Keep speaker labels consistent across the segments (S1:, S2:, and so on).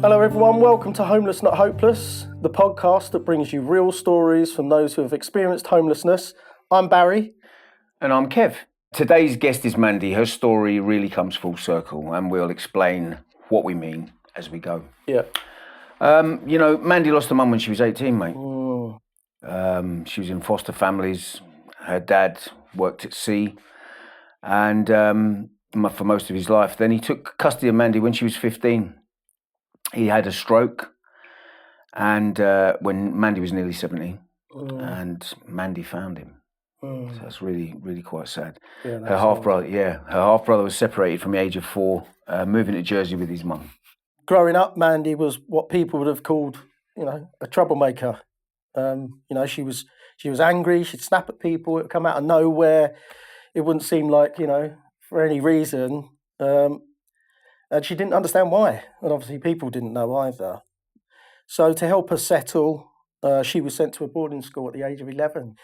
S1: Hello everyone, welcome to Homeless Not Hopeless, the podcast that brings you real stories from those who have experienced homelessness. I'm Barry.
S2: And I'm Kev. Today's guest is Mandy. Her story really comes full circle and we'll explain what we mean as we go.
S1: Yeah.
S2: Mandy lost her mum when she was 18, mate. She was in foster families. Her dad worked at sea and for most of his life. Then he took custody of Mandy when she was 15. He had a stroke and when Mandy was nearly 17 and Mandy found him. So that's really, really quite sad.
S1: Yeah,
S2: her half brother was separated from the age of 4, moving to Jersey with his mum.
S1: Growing up, Mandy was what people would have called, a troublemaker. She was angry. She'd snap at people. It would come out of nowhere. It wouldn't seem like, for any reason. And she didn't understand why. And obviously people didn't know either. So to help her settle, she was sent to a boarding school at the age of 11.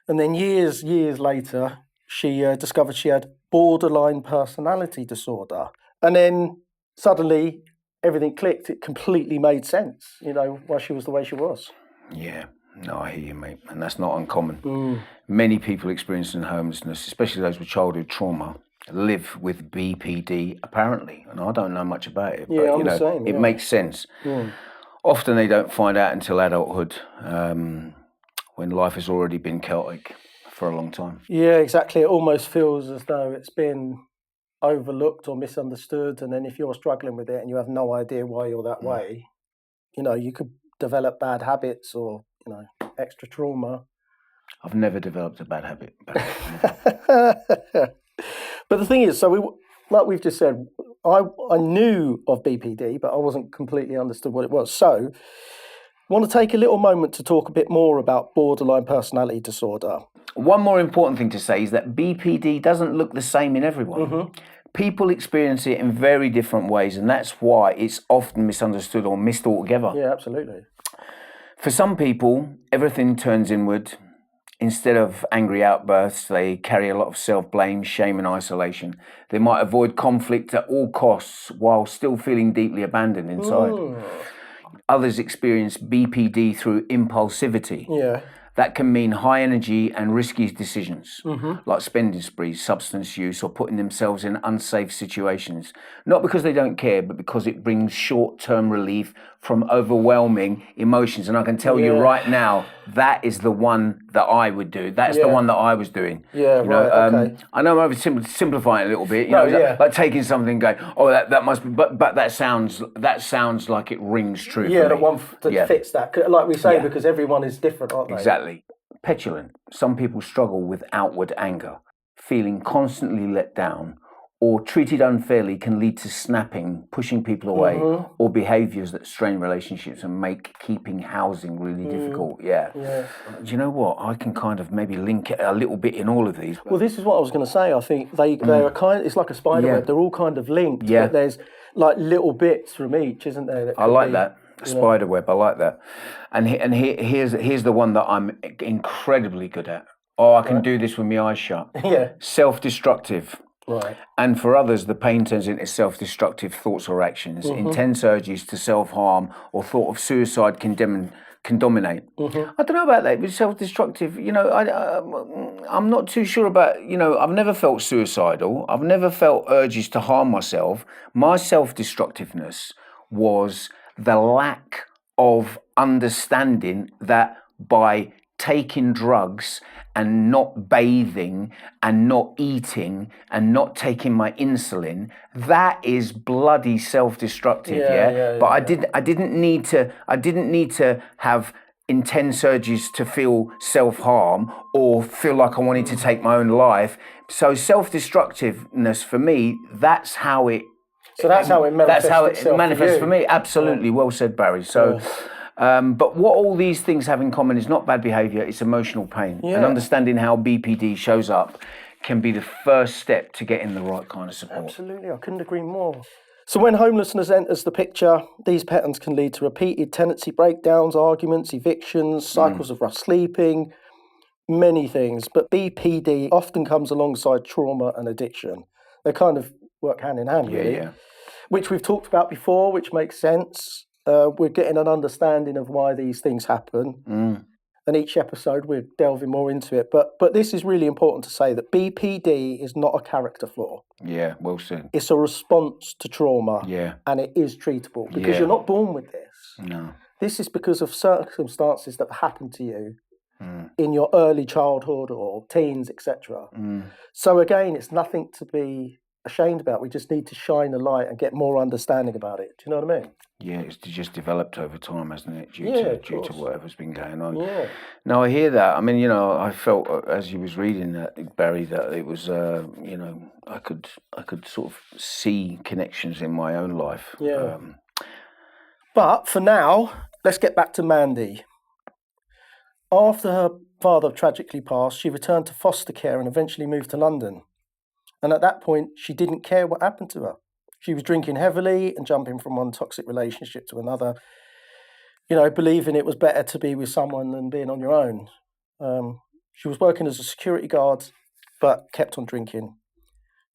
S1: And then years later, she discovered she had borderline personality disorder. And then suddenly everything clicked. It completely made sense, why she was the way she was.
S2: Yeah, no, I hear you, mate. And that's not uncommon. Many people experiencing homelessness, especially those with childhood trauma, live with BPD, apparently. And I don't know much about it, but
S1: I'm the same,
S2: it makes sense. Often they don't find out until adulthood, when life has already been chaotic for a long time.
S1: Yeah, exactly. It almost feels as though it's been overlooked or misunderstood. And then if you're struggling with it and you have no idea why you're that way, you could develop bad habits or, extra trauma.
S2: I've never developed a bad habit.
S1: But the thing is, like we've just said, I knew of BPD, but I wasn't completely understood what it was. So I want to take a little moment to talk a bit more about borderline personality disorder.
S2: One more important thing to say is that BPD doesn't look the same in everyone. People experience it in very different ways, and that's why it's often misunderstood or missed altogether.
S1: Yeah, absolutely.
S2: For some people, everything turns inward. Instead of angry outbursts, they carry a lot of self-blame, shame and isolation. They might avoid conflict at all costs while still feeling deeply abandoned inside. Others experience BPD through impulsivity.
S1: Yeah.
S2: That can mean high energy and risky decisions, like spending sprees, substance use, or putting themselves in unsafe situations. Not because they don't care, but because it brings short-term relief from overwhelming emotions. And I can tell you right now, that is the one that I would do. That's the one that I was doing.
S1: Yeah, okay.
S2: I know I'm simplifying it a little bit. Like taking something and going, oh, that must be, but that sounds like it rings true.
S1: Yeah,
S2: for
S1: the
S2: me.
S1: one that fits that. Like we say, because everyone is different, aren't they?
S2: Exactly. Petulant. Some people struggle with outward anger. Feeling constantly let down or treated unfairly can lead to snapping, pushing people away, or behaviours that strain relationships and make keeping housing really difficult. Yeah. Do you know what? I can kind of maybe link it a little bit in all of these.
S1: Well, this is what I was going to say. I think they're it's like a spider web. They're all kind of linked, but there's like little bits from each, isn't there?
S2: I like that. Spider web, I like that. And here's the one that I'm incredibly good at. Oh, I can do this with my eyes shut. Self-destructive.
S1: Right.
S2: And for others, the pain turns into self-destructive thoughts or actions. Intense urges to self-harm or thought of suicide can dominate. I don't know about that, but self-destructive, I'm not too sure about, I've never felt suicidal. I've never felt urges to harm myself. My self-destructiveness was the lack of understanding that by taking drugs and not bathing and not eating and not taking my insulin, that is bloody self-destructive. But I didn't need to have intense urges to feel self-harm or feel like I wanted to take my own life. So self-destructiveness for me, that's how it manifests for me. Absolutely. Well said, Barry. So but what all these things have in common is not bad behaviour, it's emotional pain. And understanding how BPD shows up can be the first step to getting the right kind of support.
S1: Absolutely, I couldn't agree more. So when homelessness enters the picture, these patterns can lead to repeated tenancy breakdowns, arguments, evictions, cycles of rough sleeping, many things. But BPD often comes alongside trauma and addiction. They kind of work hand in hand, really. Which we've talked about before, which makes sense. we're getting an understanding of why these things happen. And each episode we're delving more into it. But this is really important to say that BPD is not a character flaw.
S2: Yeah, well said.
S1: It's a response to trauma.
S2: Yeah.
S1: And it is treatable because
S2: Yeah.
S1: you're not born with this.
S2: No.
S1: This is because of circumstances that happened to you in your early childhood or teens, etc. So again, it's nothing to be ashamed about. We just need to shine a light and get more understanding about it. Do you know what I mean?
S2: Yeah, it's just developed over time, hasn't it? Due to whatever's been going on.
S1: Yeah.
S2: No, I hear that. I mean, you know, I felt as you was reading that, Barry, that it was, you know, I could sort of see connections in my own life.
S1: Yeah. But for now, let's get back to Mandy. After her father tragically passed, she returned to foster care and eventually moved to London. And at that point, she didn't care what happened to her. She was drinking heavily and jumping from one toxic relationship to another, you know, believing it was better to be with someone than being on your own. She was working as a security guard, but kept on drinking.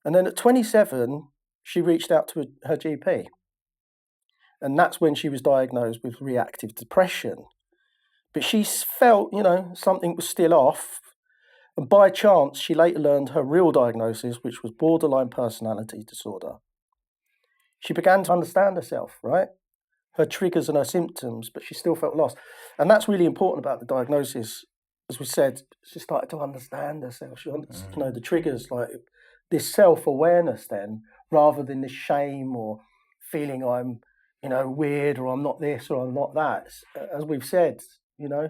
S1: And then at 27, she reached out to her GP. And that's when she was diagnosed with reactive depression. But she felt, you know, something was still off. And by chance, she later learned her real diagnosis, which was borderline personality disorder. She began to understand herself, right? Her triggers and her symptoms, but she still felt lost. And that's really important about the diagnosis. As we said, she started to understand herself. She understood, you know, the triggers, like this self-awareness then, rather than this shame or feeling I'm, you know, weird or I'm not this or I'm not that. As we've said, you know,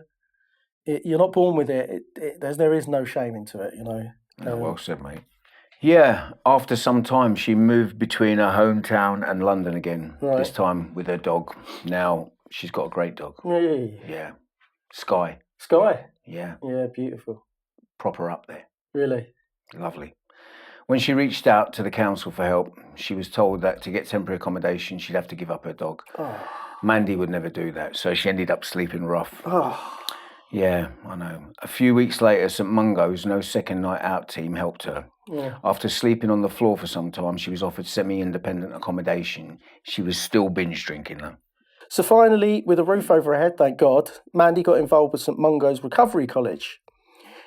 S1: you're not born with it. There is no shame into it, you know.
S2: No, well said, mate. Yeah, after some time, she moved between her hometown and London again, this time with her dog. Now, she's got a great dog. Yeah. Sky.
S1: Sky?
S2: Yeah.
S1: Yeah, beautiful.
S2: Proper up there.
S1: Really?
S2: Lovely. When she reached out to the council for help, she was told that to get temporary accommodation, she'd have to give up her dog. Mandy would never do that, so she ended up sleeping rough. Yeah, I know. A few weeks later, St Mungo's No Second Night Out team helped her. After sleeping on the floor for some time, she was offered semi-independent accommodation. She was still binge drinking though.
S1: So finally, with a roof over her head, thank God, Mandy got involved with St Mungo's Recovery College.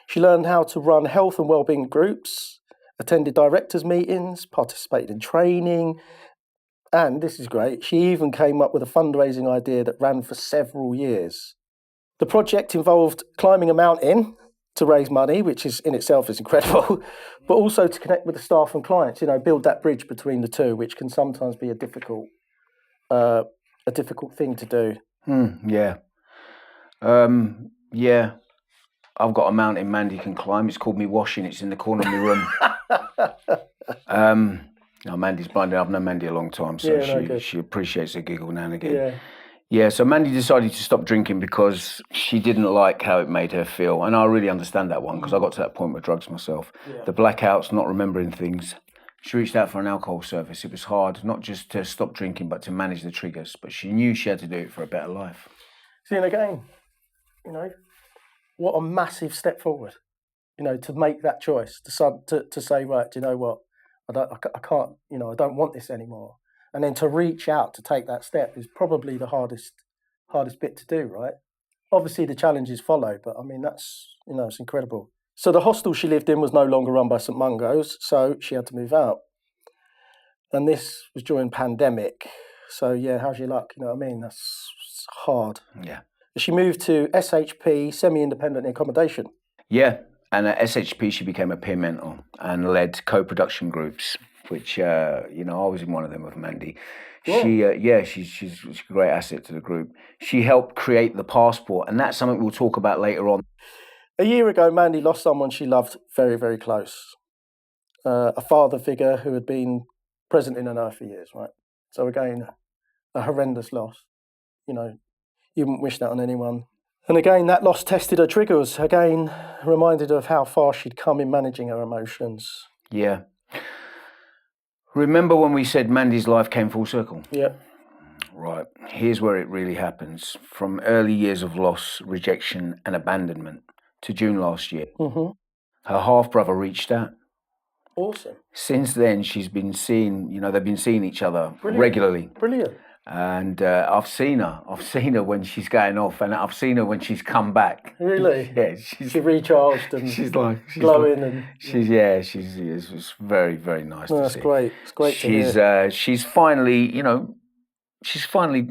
S1: She learned how to run health and wellbeing groups, attended directors' meetings, participated in training, and this is great, she even came up with a fundraising idea that ran for several years. The project involved climbing a mountain to raise money, which is in itself is incredible, but also to connect with the staff and clients, you know, build that bridge between the two, which can sometimes be a difficult thing to do.
S2: Yeah. Yeah. I've got a mountain Mandy can climb. It's called me washing. It's in the corner of my room. No, Mandy's blinded. I've known Mandy a long time, so she appreciates a giggle now and again. Yeah, so Mandy decided to stop drinking because she didn't like how it made her feel. And I really understand that one because I got to that point with drugs myself. The blackouts, not remembering things. She reached out for an alcohol service. It was hard, not just to stop drinking, but to manage the triggers. But she knew she had to do it for a better life. See, and again, you know, what a massive step forward, you know, to make that choice, to say, right, do you know what, I can't, you know, I don't want this anymore. And then to reach out to take that step is probably the hardest bit to do, right? Obviously the challenges follow, but I mean, that's, you know, it's incredible. So the hostel she lived in was no longer run by St Mungo's, so she had to move out. And this was during pandemic. So yeah, how's your luck? You know what I mean? That's hard. Yeah. She moved to SHP, semi-independent accommodation. Yeah, and at SHP she became a peer mentor and led co-production groups, which, you know, I was in one of them with Mandy. She's a great asset to the group. She helped create the passport, and that's something we'll talk about later on. A year ago, Mandy lost someone she loved very, very close. A father figure who had been present in her life for years, right? So again, a horrendous loss. You know, you wouldn't wish that on anyone. And again, that loss tested her triggers. Again, reminded her of how far she'd come in managing her emotions. Yeah. Remember when we said Mandy's life came full circle? Yeah. Right. Here's where it really happens. From early years of loss, rejection and abandonment to June last year. Her half-brother reached out. Awesome. Since then, she's been seeing, you know, they've been seeing each other regularly. Brilliant. And I've seen her when she's going off, and I've seen her when she's come back.
S1: Really?
S2: Yeah,
S1: she recharged and
S2: she's
S1: glowing and
S2: it's very, very nice to
S1: that's
S2: see.
S1: great. It's great to hear.
S2: She's finally, she's finally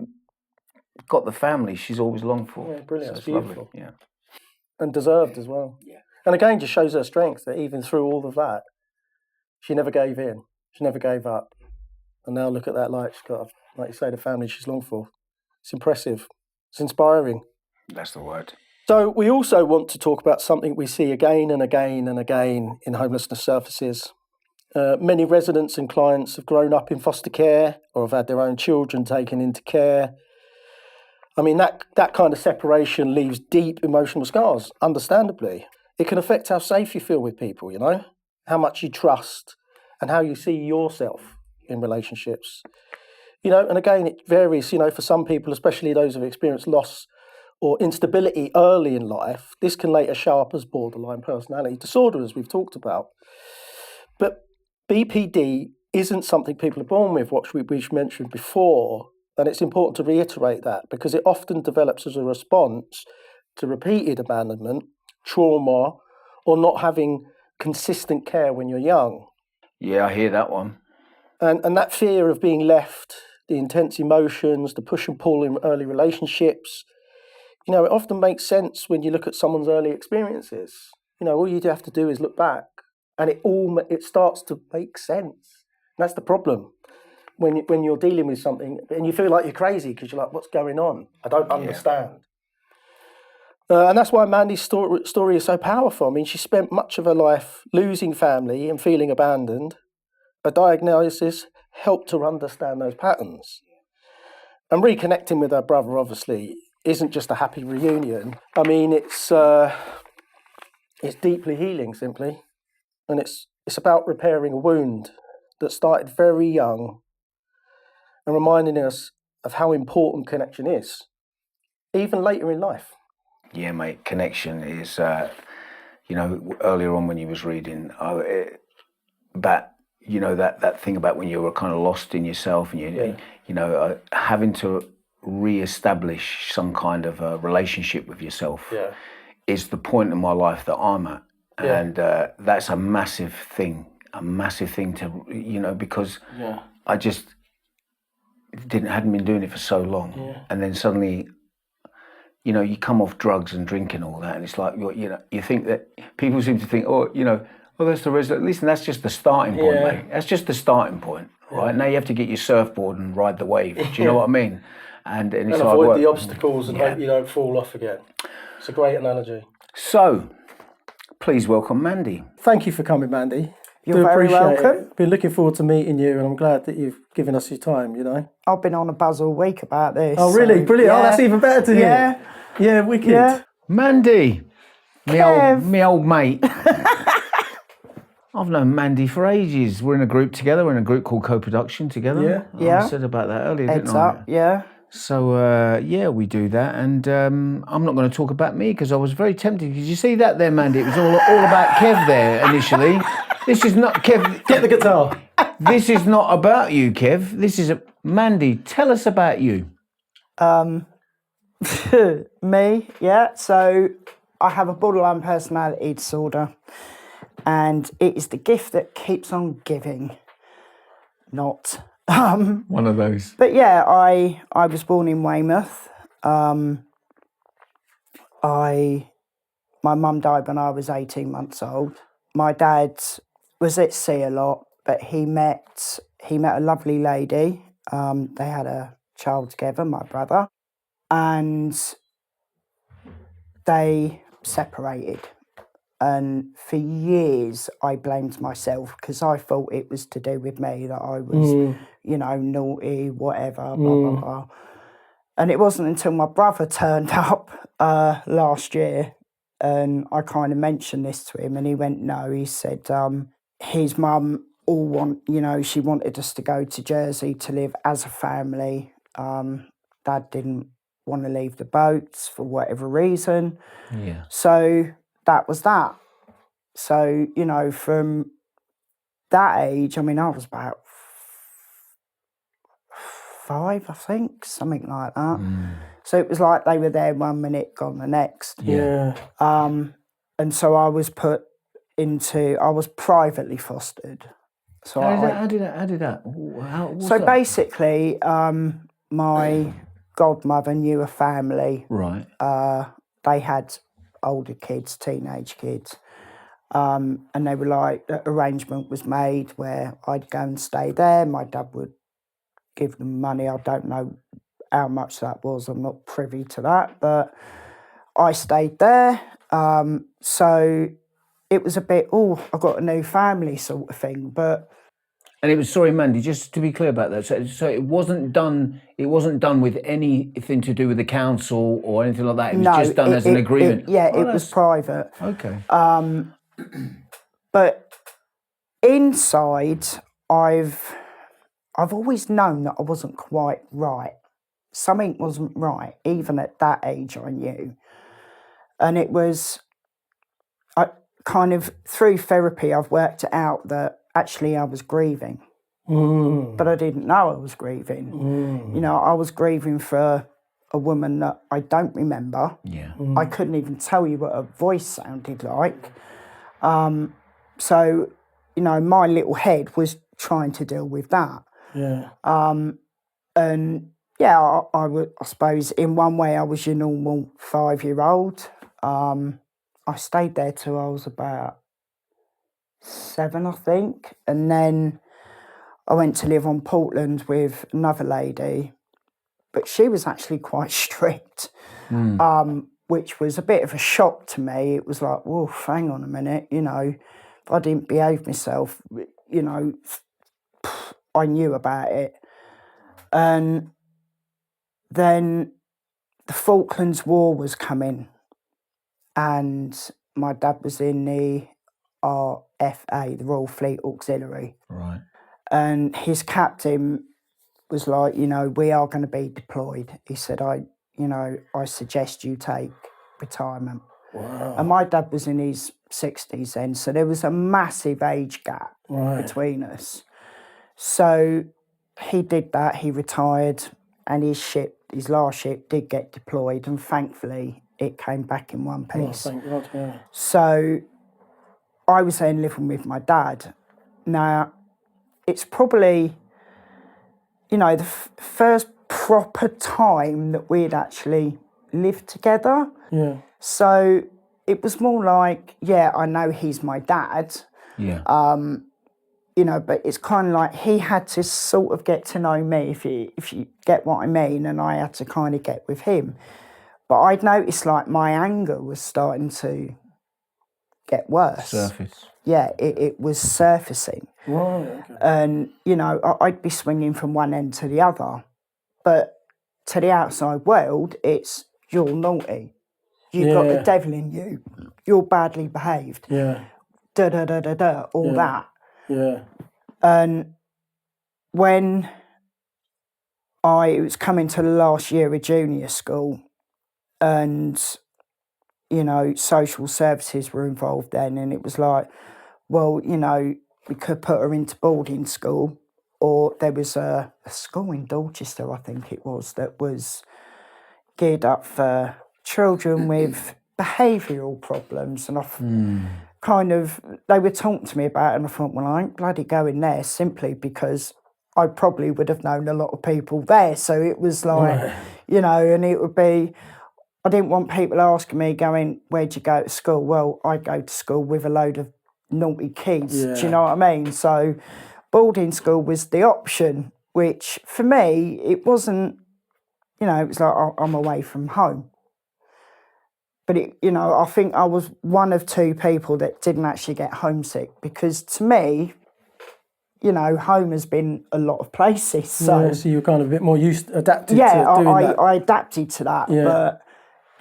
S2: got the family she's always longed for.
S1: Yeah, brilliant.
S2: So
S1: it's beautiful.
S2: Lovely. Yeah.
S1: And deserved as well.
S2: Yeah.
S1: And again, just shows her strength that even through all of that, she never gave in. She never gave up. And now look at that light. She's got, like you say, the family she's longed for. It's impressive. It's inspiring.
S2: That's the word.
S1: So we also want to talk about something we see again and again and again in homelessness services. Many residents and clients have grown up in foster care or have had their own children taken into care. I mean, that kind of separation leaves deep emotional scars, understandably. It can affect how safe you feel with people, how much you trust and how you see yourself in relationships. And again, it varies, for some people, especially those who've experienced loss or instability early in life. This can later show up as borderline personality disorder, as we've talked about. But BPD isn't something people are born with, what we've mentioned before. And it's important to reiterate that because it often develops as a response to repeated abandonment, trauma, or not having consistent care when you're young.
S2: Yeah, I hear that one.
S1: And that fear of being left, the intense emotions, the push and pull in early relationships, it often makes sense when you look at someone's early experiences. All you have to do is look back and it starts to make sense. And that's the problem. When you're dealing with something and you feel like you're crazy because you're like, what's going on? I don't understand. And that's why Mandy's story is so powerful. I mean, she spent much of her life losing family and feeling abandoned. A diagnosis helped her understand those patterns. And reconnecting with her brother, obviously, isn't just a happy reunion. I mean, it's deeply healing, simply. And it's about repairing a wound that started very young and reminding us of how important connection is, even later in life.
S2: Yeah, mate, connection is, earlier on when you was reading about, that thing about when you were kind of lost in yourself and having to re-establish some kind of a relationship with yourself is the point in my life that I'm at. And that's a massive thing to, because I just hadn't been doing it for so long. And then suddenly, you come off drugs and drinking all that, and it's like, you think that people seem to think, that's the result. Listen, that's just the starting point, mate. That's just the starting point, right? Now you have to get your surfboard and ride the wave. Do you know what I mean? And it's
S1: avoid the obstacles and hope you don't fall off again. It's a great analogy.
S2: So, please welcome Mandy.
S1: Thank you for coming, Mandy.
S3: You're very welcome.
S1: Been looking forward to meeting you, and I'm glad that you've given us your time,
S3: I've been on a buzz all week about this.
S1: Oh, really?
S3: So,
S1: brilliant. Oh, that's even better to hear. Yeah, wicked.
S3: Yeah.
S2: Mandy, me old mate. I've known Mandy for ages. We're in a group together. We're in a group called Co-Production together.
S3: Yeah.
S2: I said about that earlier,
S3: Heads
S2: didn't I?
S3: up, yeah.
S2: So, we do that. And I'm not going to talk about me because I was very tempted. Did you see that there, Mandy? It was all about Kev there initially. This is not, Kev.
S1: Get the guitar.
S2: This is not about you, Kev. This is Mandy, tell us about you.
S3: Me, yeah. So I have a borderline personality disorder, and it is the gift that keeps on giving, not.
S2: One of those.
S3: But yeah, I was born in Weymouth. My mum died when I was 18 months old. My dad was at sea a lot, but he met a lovely lady. They had a child together, my brother, and they separated. And for years, I blamed myself because I thought it was to do with me, that I was, naughty, whatever, blah, blah, blah. And it wasn't until my brother turned up last year, and I kind of mentioned this to him, and he went, no. He said his mum she wanted us to go to Jersey to live as a family. Dad didn't want to leave the boats for whatever reason.
S2: Yeah.
S3: So that was that. So, from that age, I mean, I was about 5, I think, something like that. So it was like they were there 1 minute, gone the next.
S1: Yeah.
S3: And so I was I was privately fostered. So
S2: How did that? What's
S3: so
S2: that?
S3: basically, my godmother knew a family.
S2: Right.
S3: They had older kids, teenage kids. And they were like, the arrangement was made where I'd go and stay there. My dad would give them money. I don't know how much that was. I'm not privy to that. But I stayed there. So it was a bit, I got a new family sort of thing. But
S2: And it was, sorry, Mandy, just to be clear about that. So it wasn't done. It wasn't done with anything to do with the council or anything like that. It was just done as an agreement.
S3: It was private.
S2: Okay.
S3: But inside, I've always known that I wasn't quite right. Something wasn't right, even at that age. I knew, and it was, I kind of through therapy, I've worked it out that actually I was grieving, but I didn't know I was grieving. You know, I was grieving for a woman that I don't remember.
S2: Yeah.
S3: I couldn't even tell you what her voice sounded like. So, you know, my little head was trying to deal with that.
S1: Yeah.
S3: And yeah, I suppose in one way I was your normal 5-year-old. I stayed there till I was about 7, I think. And then I went to live on Portland with another lady, but she was actually quite strict, which was a bit of a shock to me. It was like, whoa, hang on a minute, you know, if I didn't behave myself, you know, I knew about it. And then the Falklands War was coming, and my dad was in the RFA, the Royal Fleet Auxiliary.
S2: Right.
S3: And his captain was like, you know, we are going to be deployed. He said, I suggest you take retirement.
S1: Wow.
S3: And my dad was in his 60s then, so there was a massive age gap between us. So he did that, he retired, and his last ship did get deployed, and thankfully it came back in one piece.
S1: Oh, thank God, yeah.
S3: So I was then living with my dad. Now, it's probably, you know, the first proper time that we'd actually lived together.
S1: Yeah.
S3: So it was more like, yeah, I know he's my dad.
S2: Yeah.
S3: You know, but it's kind of like he had to sort of get to know me, if you get what I mean, and I had to kind of get with him. But I'd noticed like my anger was starting to get worse.
S2: Surface.
S3: Yeah, it was surfacing.
S1: Right. Okay.
S3: And, you know, I'd be swinging from one end to the other. But to the outside world, it's, you're naughty. You've got the devil in you. You're badly behaved.
S1: Yeah.
S3: Da-da-da-da-da, all that.
S1: Yeah.
S3: And when I was coming to the last year of junior school, and, you know, social services were involved then, and it was like, well, you know, we could put her into boarding school, or there was a school in Dorchester, I think it was, that was geared up for children with behavioural problems, and they were talking to me about it, and I thought, well, I ain't bloody going there, simply because I probably would have known a lot of people there. So it was like, you know, and it would be, I didn't want people asking me, going, where'd you go to school? Well, I go to school with a load of naughty kids. Do you know what I mean? So boarding school was the option, which for me, it wasn't, you know, it was like, I'm away from home. But, you know, I think I was one of 2 people that didn't actually get homesick, because to me, you know, home has been a lot of places. So,
S1: so you're kind of a bit more adapted to doing that.
S3: I adapted to that.
S1: Yeah.
S3: But,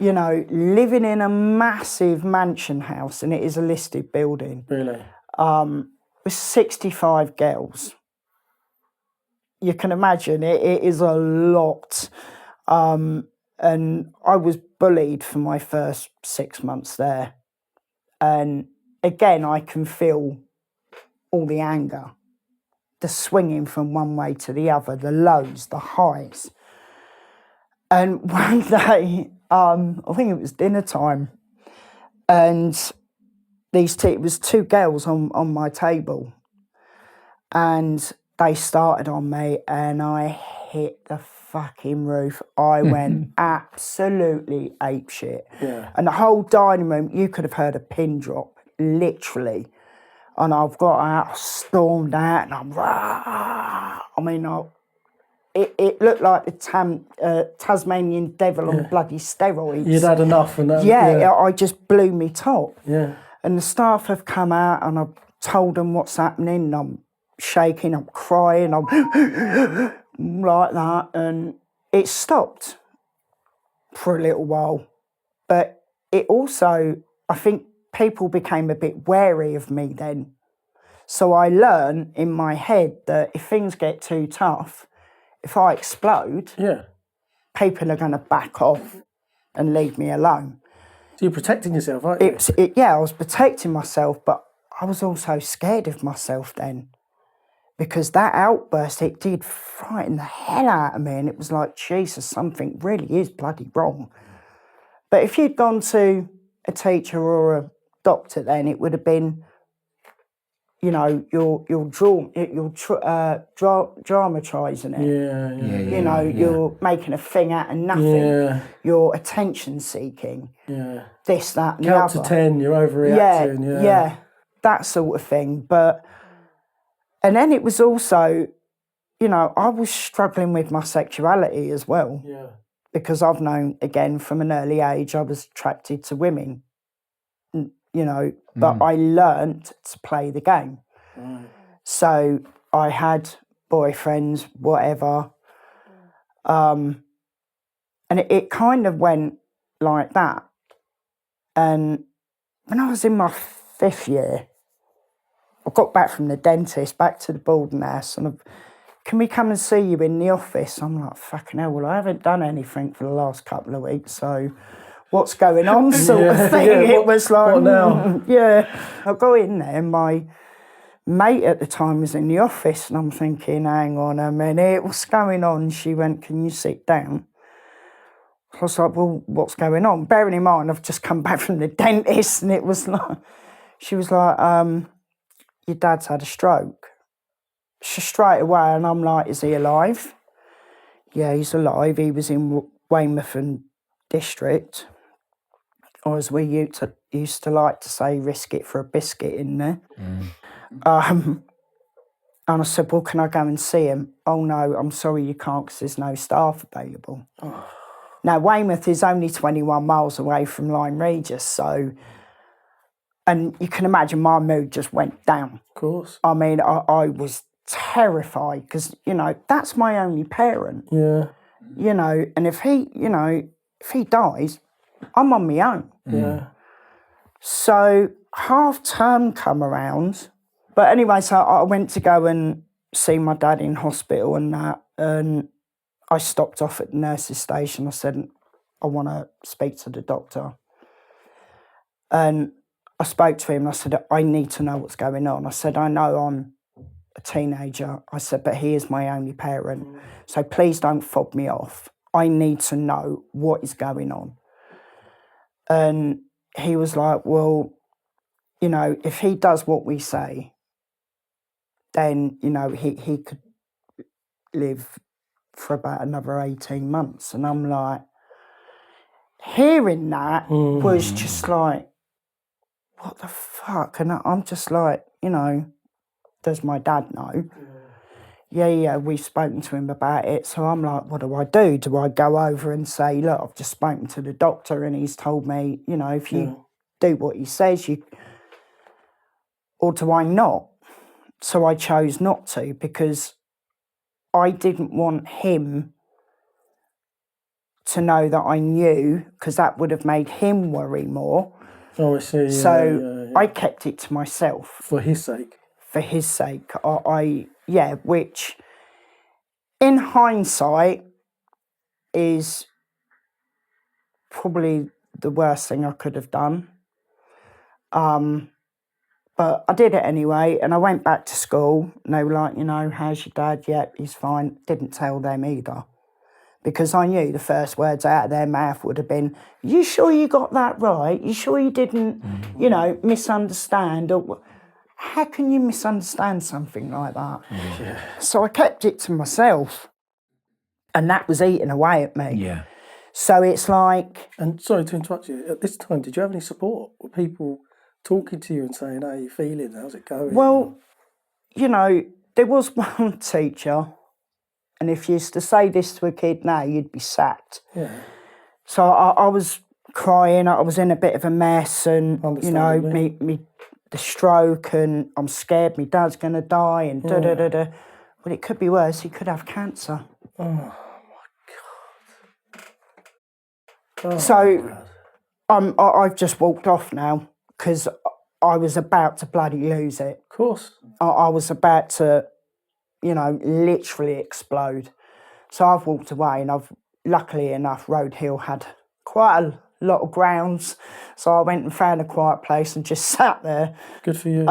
S3: you know, living in a massive mansion house, and it is a listed building.
S1: Really?
S3: With 65 girls. You can imagine it is a lot. And I was bullied for my first 6 months there. And again, I can feel all the anger the swinging from one way to the other, the lows, the highs. And one day, I think it was dinner time, and it was two girls on my table, and they started on me, and I hit the fucking roof. I went absolutely apeshit.
S1: Yeah.
S3: And the whole dining room, you could have heard a pin drop, literally. And I've got out, stormed out, and I'm, it looked like the Tasmanian devil on bloody steroids.
S1: You'd had enough, and
S3: I just blew me top.
S1: Yeah.
S3: And the staff have come out, and I've told them what's happening, and I'm shaking, I'm crying, I'm like that, and it stopped for a little while. But it also, I think people became a bit wary of me then. So I learned in my head that if things get too tough, if I explode, people are going to back off and leave me alone.
S1: So you're protecting yourself, aren't you?
S3: I was protecting myself, but I was also scared of myself then. Because that outburst, it did frighten the hell out of me. And it was like, Jesus, something really is bloody wrong. But if you'd gone to a teacher or a doctor then, it would have been, you know, you're dramatising it. You're making a thing out of nothing.
S1: Yeah.
S3: You're attention seeking.
S1: Yeah.
S3: This, that, and
S1: Count
S3: the other.
S1: to 10, you're overreacting.
S3: Yeah, that sort of thing. And then it was also, you know, I was struggling with my sexuality as well.
S1: Yeah.
S3: Because I've known, again, from an early age, I was attracted to women, you know, but I learnt to play the game.
S1: Right.
S3: So I had boyfriends, whatever. And it kind of went like that. And when I was in my 5th year, I got back from the dentist, back to the boarding house, and can we come and see you in the office? I'm like, fucking hell, well, I haven't done anything for the last couple of weeks, so what's going on sort of thing. It was like,
S1: what now?
S3: I go in there, my mate at the time was in the office, and I'm thinking, hang on a minute, what's going on? She went, can you sit down? I was like, well, what's going on? Bearing in mind, I've just come back from the dentist, and it was like, she was like, your dad's had a stroke. So straight away, and I'm like, is he alive? Yeah, he's alive. He was in Weymouth district. Or as we used to like to say, risk it for a biscuit in there. And I said, well, can I go and see him? Oh, no, I'm sorry you can't because there's no staff available. Now, Weymouth is only 21 miles away from Lyme Regis, so... And you can imagine my mood just went down.
S1: Of course.
S3: I mean, I was terrified because, you know, that's my only parent.
S1: Yeah.
S3: You know, and if he dies, I'm on my own.
S1: Yeah.
S3: So half term come around. But anyway, so I went to go and see my dad in hospital and that. And I stopped off at the nurse's station. I said, I want to speak to the doctor. And I spoke to him and I said, I need to know what's going on. I said, I know I'm a teenager. I said, but he is my only parent. So please don't fob me off. I need to know what is going on. And he was like, well, you know, if he does what we say, then, you know, he could live for about another 18 months. And I'm like, hearing that was just like, what the fuck? And I'm just like, you know, does my dad know? Yeah, we've spoken to him about it. So I'm like, what do I do? Do I go over and say, look, I've just spoken to the doctor and he's told me, you know, if you do what he says, or do I not? So I chose not to because I didn't want him to know that I knew, because that would have made him worry more.
S1: Oh, I see.
S3: So I kept it to myself.
S1: For his sake.
S3: For his sake. Which in hindsight is probably the worst thing I could have done. But But I did it anyway, and I went back to school, and they were like, you know, how's your dad? Yep, he's fine. Didn't tell them either, because I knew the first words out of their mouth would have been, you sure you got that right? You sure you didn't, you know, misunderstand? Or how can you misunderstand something like that? Yeah. So I kept it to myself, and that was eating away at me.
S2: Yeah.
S3: So it's like...
S1: And sorry to interrupt you, at this time, did you have any support? Were people talking to you and saying, how are you feeling? How's it going?
S3: Well, you know, there was one teacher, and if you used to say this to a kid now, you'd be sacked.
S1: Yeah.
S3: So I was crying, I was in a bit of a mess, and, you know, the stroke, and I'm scared my dad's going to die, and da-da-da-da. Well, it could be worse, he could have cancer.
S1: Oh, my God. Oh,
S3: So I've just walked off now, because I was about to bloody lose it.
S1: Of course.
S3: I was about to, you know, literally explode. So I've walked away, and luckily enough, Road Hill had quite a lot of grounds. So I went and found a quiet place and just sat there.
S1: Good for you.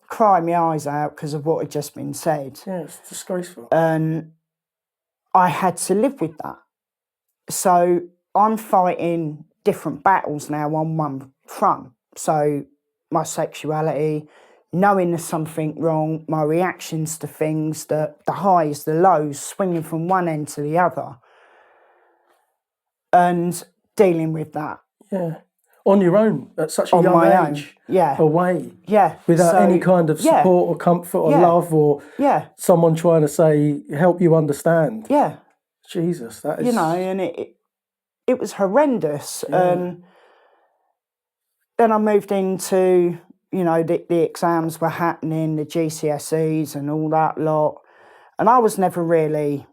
S3: Crying my eyes out because of what had just been said.
S1: Yeah, it's disgraceful.
S3: And I had to live with that. So I'm fighting different battles now on one front. So my sexuality, knowing there's something wrong, my reactions to things, the highs, the lows, swinging from one end to the other, and dealing with that.
S1: Yeah. On your own, at such a young age.
S3: Yeah.
S1: Away.
S3: Yeah.
S1: Without any kind of support or comfort or love or someone trying to say, help you understand.
S3: Yeah.
S1: Jesus, that is...
S3: You know, and it was horrendous.
S1: Yeah.
S3: And then I moved into, you know, the exams were happening, the GCSEs and all that lot. And I was never really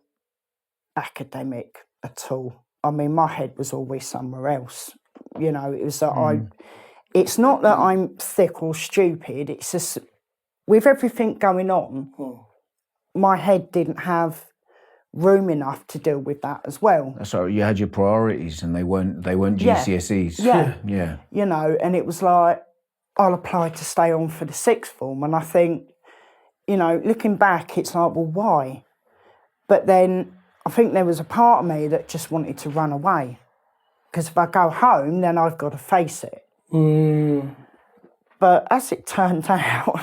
S3: academic at all. I mean, my head was always somewhere else. You know, it was that it's not that I'm thick or stupid, it's just with everything going on, my head didn't have room enough to deal with that as well.
S2: So you had your priorities, and they weren't GCSEs.
S3: Yeah. You know, and it was like, I'll apply to stay on for the sixth form, and I think, you know, looking back, it's like, well, why? But then I think there was a part of me that just wanted to run away, because if I go home, then I've got to face it. But as it turned out,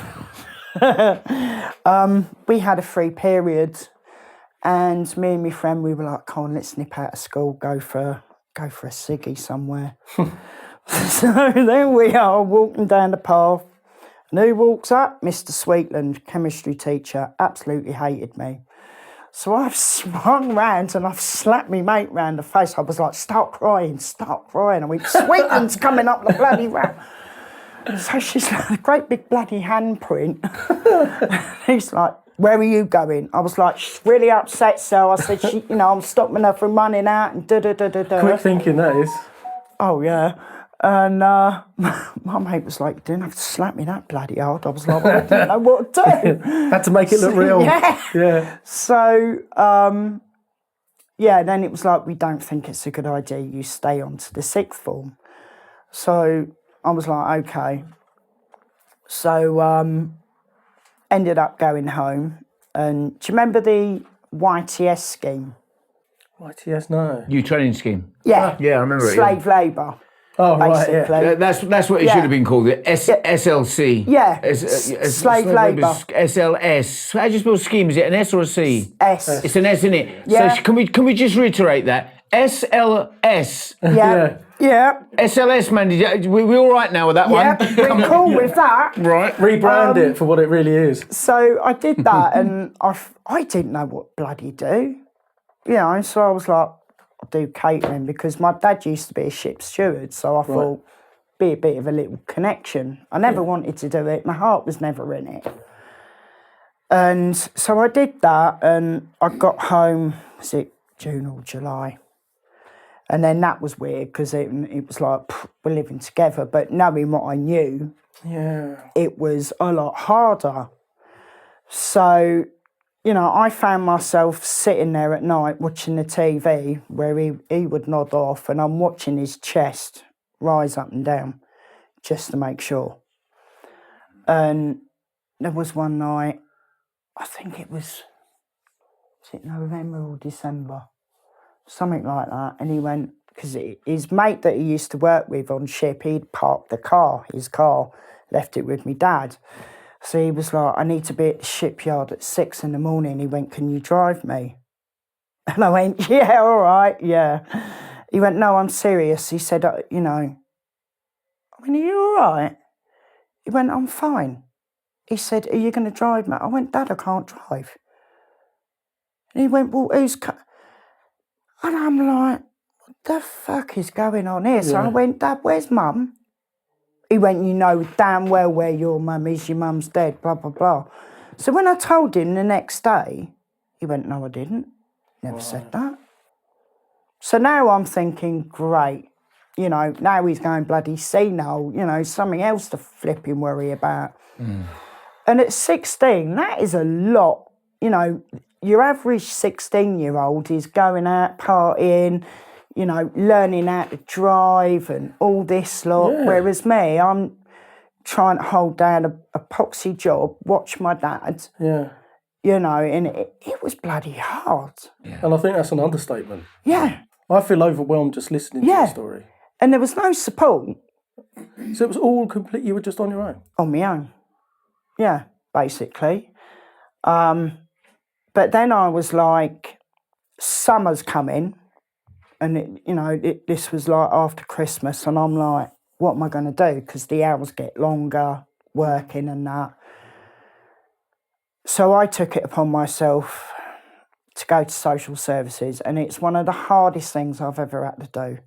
S3: we had a free period. And me and my friend, we were like, come on, let's nip out of school, go for a ciggy somewhere. So there we are, walking down the path. And who walks up? Mr. Sweetland, chemistry teacher, absolutely hated me. So I've swung round and I've slapped my mate round the face. I was like, start crying. I went, Sweetland's coming up the bloody ramp. So she's like, a great big bloody handprint. He's like, where are you going? I was like, she's really upset, so I said, you know, I'm stopping her from running out and da-da-da-da-da.
S1: Quick thinking, that is.
S3: Oh, yeah. And my mate was like, you didn't have to slap me that bloody hard. I was like, well, I didn't know what to do.
S1: Had to make it look real. Yeah.
S3: So, then it was like, we don't think it's a good idea you stay on to the sixth form. So I was like, okay. So ended up going home. And do you remember the YTS scheme?
S1: YTS, no.
S2: New training scheme.
S3: Yeah.
S2: Yeah, I remember it.
S3: Slave labour.
S1: Oh, right, yeah.
S3: basically.
S2: That's what it should have been called, the SLC.
S3: Yeah. Slave labour.
S2: SLS. How do you spell scheme? Is it an S or a C?
S3: S.
S2: It's an S, isn't it?
S3: Yeah.
S2: So can we just reiterate that? SLS.
S3: Yeah. Yeah.
S2: SLS, Mandy. We all right now with that
S3: Yeah.
S2: one?
S3: We're cool with that.
S2: Right.
S1: Rebrand it for what it really is.
S3: So I did that, and I didn't know what bloody do. You know, so I was like, I'll do catering, because my dad used to be a ship steward, so I thought, be a bit of a little connection. I never wanted to do it. My heart was never in it. And so I did that, and I got home, was it June or July? And then that was weird, because it was like, we're living together. But knowing what I knew, it was a lot harder. So, you know, I found myself sitting there at night watching the TV where he would nod off, and I'm watching his chest rise up and down just to make sure. And there was one night, I think it was November or December, something like that. And he went, because his mate that he used to work with on ship, he'd parked his car, left it with me dad. So he was like, I need to be at the shipyard at 6 a.m. He went, can you drive me? And I went, yeah, all right, yeah. He went, no, I'm serious. He said, you know, I went, are you all right? He went, I'm fine. He said, are you going to drive me? I went, Dad, I can't drive. And he went, well, and I'm like, what the fuck is going on here? So I went, Dad, where's Mum? He went, you know damn well where your mum is. Your mum's dead, blah, blah, blah. So when I told him the next day, he went, no, I didn't. Never said that. So now I'm thinking, great. You know, now he's going bloody senile, you know, something else to flipping worry about. And at 16, that is a lot. You know, your average 16-year-old is going out partying, you know, learning how to drive and all this lot.
S1: Yeah.
S3: Whereas me, I'm trying to hold down a poxy job, watch my dad,
S1: Yeah.
S3: you know, and it was bloody hard.
S1: Yeah. And I think that's an understatement.
S3: Yeah.
S1: I feel overwhelmed just listening to your story.
S3: And there was no support.
S1: So it was all complete, you were just on your own?
S3: On my own. Yeah, basically. But then I was like, summer's coming. And, this was like after Christmas. And I'm like, what am I going to do? Because the hours get longer, working and that. So I took it upon myself to go to social services. And it's one of the hardest things I've ever had to do.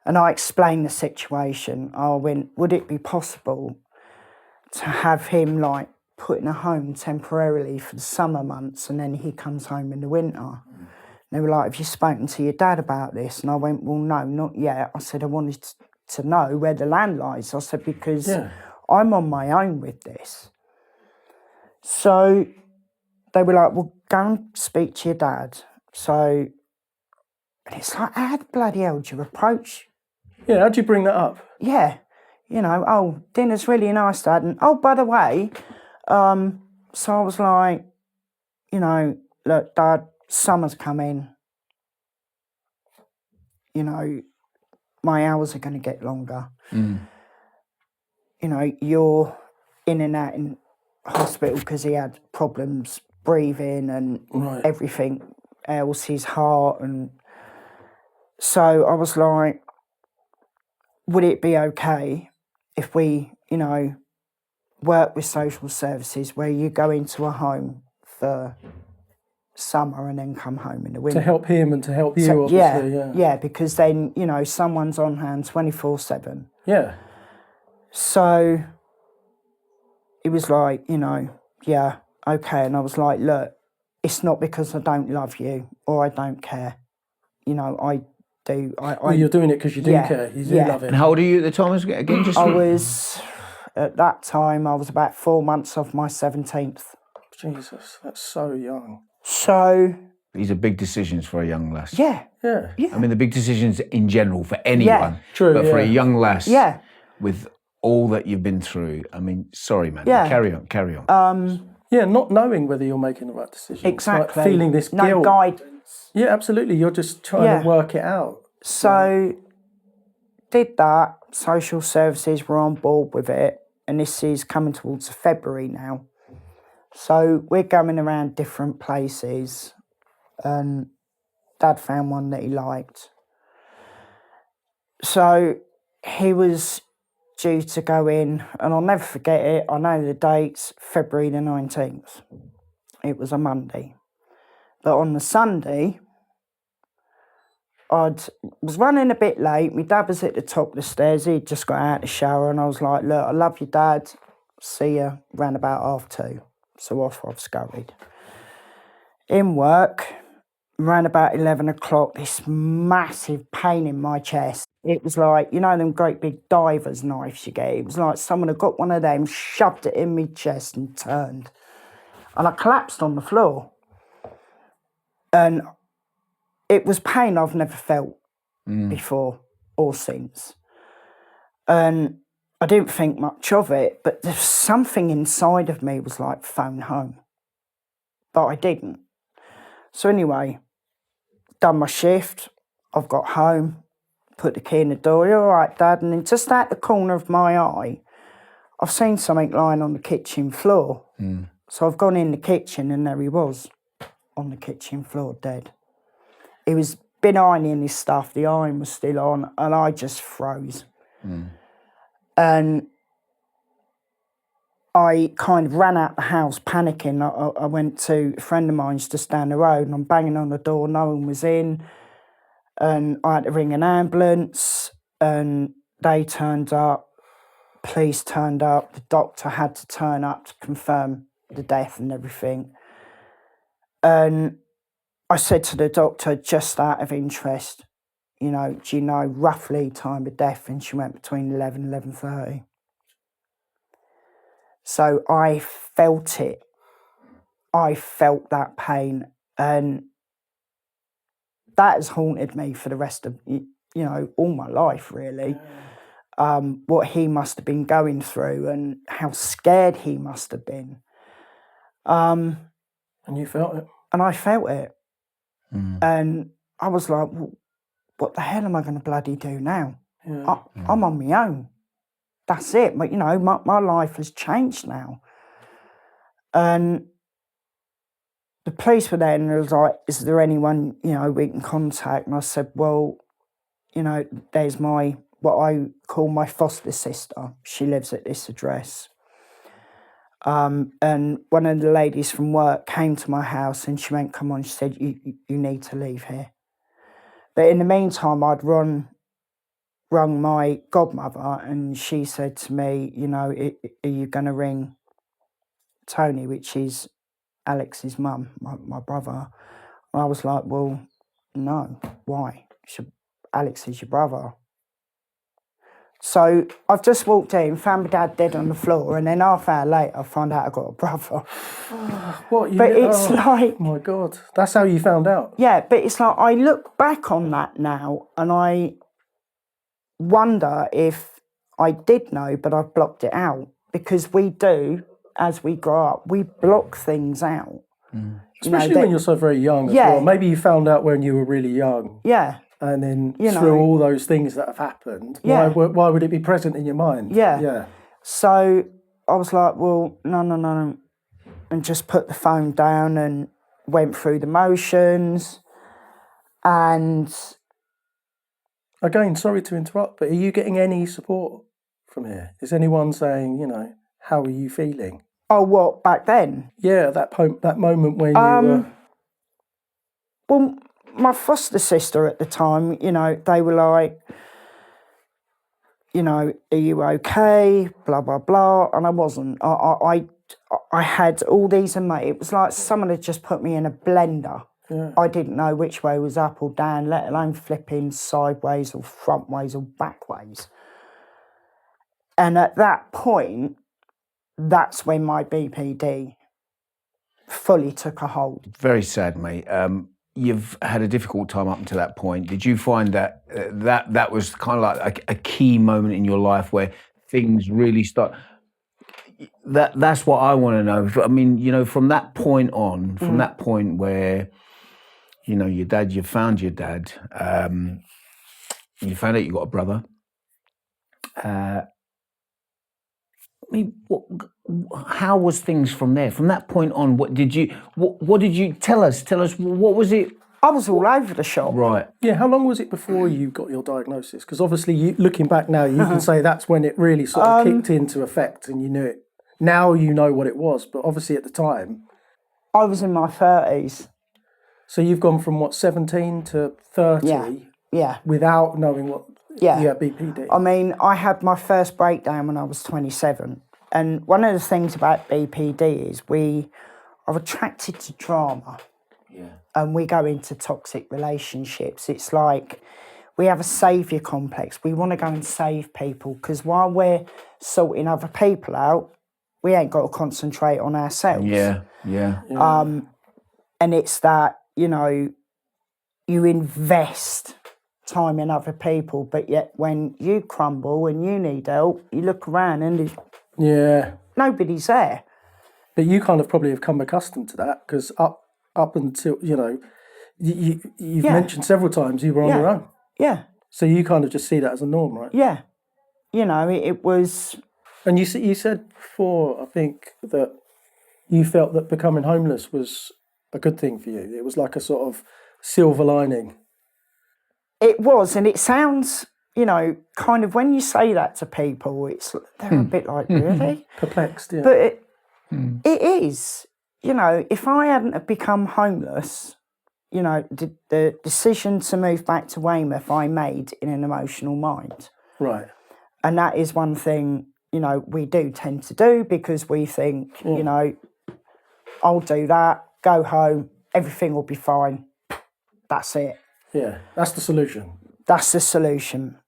S3: And I explained the situation. I went, would it be possible to have him like put in a home temporarily for the summer months and then he comes home in the winter? They were like, have you spoken to your dad about this? And I went, well, no, not yet. I said, I wanted to know where the land lies. I said, because I'm on my own with this. So they were like, well, go and speak to your dad. So, and it's like, how the bloody hell do you approach?
S1: Yeah, how'd you bring that up?
S3: Yeah. You know, oh, dinner's really nice, Dad. And, oh, by the way, so I was like, you know, look, Dad, summer's coming. You know, my hours are going to get longer. You know, you're in and out in hospital because he had problems breathing and everything else, his heart. And so I was like, would it be okay if we, you know, work with social services where you go into a home for summer and then come home in the winter?
S1: To help him and to help you, obviously,
S3: yeah, because then, you know, someone's on hand 24/7.
S1: Yeah.
S3: So it was like, you know, yeah, okay. And I was like, look, it's not because I don't love you or I don't care. You know, I do.
S1: Well, you're doing it because you do care. You do love it.
S2: And how old are you at the time again?
S3: I was, at that time, I was about 4 months off my 17th.
S1: Jesus, that's so young.
S3: So...
S2: These are big decisions for a young lass.
S3: Yeah.
S2: I mean, the big decisions in general for anyone.
S1: True,
S2: but for a young lass,
S3: with
S2: all that you've been through, I mean, sorry, man. Carry on.
S1: Yeah, not knowing whether you're making the right decision.
S3: Exactly.
S1: Like feeling this guilt.
S3: No guidance.
S1: Yeah, absolutely. You're just trying to work it out.
S3: So, did that. Social services were on board with it. And this is coming towards February now. So, we're going around different places. And Dad found one that he liked. So, he was due to go in, and I'll never forget it. I know the dates, February the 19th. It was a Monday. But on the Sunday, I was running a bit late. My dad was at the top of the stairs. He'd just got out of the shower, and I was like, look, I love you, Dad. See you round about 2:30. So off I've scurried. In work, around about 11 o'clock, this massive pain in my chest. It was like, you know, them great big diver's knives you get. It was like someone had got one of them, shoved it in my chest and turned. And I collapsed on the floor. And it was pain I've never felt before or since. And I didn't think much of it, but there's something inside of me was like, phone home. But I didn't. So anyway, done my shift. I've got home, put the key in the door. You all right, Dad? And then just out the corner of my eye, I've seen something lying on the kitchen floor. So I've gone in the kitchen and there he was on the kitchen floor, dead. He was been ironing his stuff. The iron was still on and I just froze. And I kind of ran out the house panicking. I went to a friend of mine's just down the road and I'm banging on the door, no one was in. And I had to ring an ambulance and they turned up, police turned up, the doctor had to turn up to confirm the death and everything. And I said to the doctor, just out of interest, do you know roughly time of death? And she went between 11 and 11:30. So I felt it. I felt that pain. And that has haunted me for the rest of, all my life, really. What he must have been going through and how scared he must have been.
S1: And you felt it?
S3: And I felt it. And I was like, well, what the hell am I going to bloody do now?
S1: Yeah.
S3: I'm on my own. That's it. But, my life has changed now. And the police were there and it was like, is there anyone, we can contact? And I said, well, there's what I call my foster sister. She lives at this address. And one of the ladies from work came to my house and she went, come on, she said, you need to leave here. But in the meantime, I'd rung my godmother and she said to me, are you going to ring Tony, which is Alex's mum, my brother? And I was like, well, no, why? Alex is your brother. So I've just walked in, found my dad dead on the floor, and then half hour later I found out I got a brother.
S1: What?
S3: But it's like...
S1: Oh my God, that's how you found out?
S3: Yeah, but it's like I look back on that now and I wonder if I did know, but I've blocked it out. Because we do, as we grow up, we block things out.
S1: Especially when you're so very young as well. Maybe you found out when you were really young.
S3: Yeah.
S1: And then through all those things that have happened, why would it be present in your mind?
S3: Yeah. So I was like, well, no. And just put the phone down and went through the motions. And...
S1: Again, sorry to interrupt, but are you getting any support from here? Is anyone saying, how are you feeling?
S3: Oh, what, back then?
S1: Yeah, that moment when you were...
S3: Well, my foster sister at the time, they were like, are you okay? Blah, blah, blah. And I wasn't. I had all these it was like someone had just put me in a blender. Yeah. I didn't know which way was up or down, let alone flipping sideways or frontways or backways. And at that point, that's when my BPD fully took a hold.
S2: Very sad, mate. You've had a difficult time up until that point. Did you find that that was kind of like a key moment in your life where things really start? That's what I want to know. I mean, from that point on, from that point where, you found your dad, you found out you got a brother. How was things from there? From that point on, what did you tell us? Tell us, what was it?
S3: I was all over the shop.
S2: Right.
S1: Yeah, how long was it before you got your diagnosis? Because obviously, looking back now, you can say that's when it really sort of kicked into effect and you knew it. Now you know what it was, but obviously at the time...
S3: I was in my 30s.
S1: So you've gone from, 17 to 30?
S3: Yeah.
S1: Without knowing what... Yeah, BPD.
S3: I mean, I had my first breakdown when I was 27. And one of the things about BPD is we are attracted to drama.
S2: Yeah.
S3: And we go into toxic relationships. It's like we have a saviour complex. We want to go and save people because while we're sorting other people out, we ain't got to concentrate on ourselves.
S2: Yeah.
S3: And it's that, you invest time in other people, but yet when you crumble and you need help, you look around and nobody's there.
S1: But you kind of probably have come accustomed to that, because up until, you've mentioned several times you were on your own.
S3: Yeah.
S1: So you kind of just see that as a norm, right?
S3: Yeah. It was...
S1: And you said before, I think, that you felt that becoming homeless was a good thing for you. It was like a sort of silver lining.
S3: It was, and it sounds, kind of, when you say that to people, they're a bit like, really?
S1: Perplexed, yeah.
S3: But it is. If I hadn't have become homeless, the decision to move back to Weymouth I made in an emotional mind.
S1: Right.
S3: And that is one thing, we do tend to do, because we think, I'll do that, go home, everything will be fine. That's it.
S1: Yeah, that's the solution.
S3: That's the solution.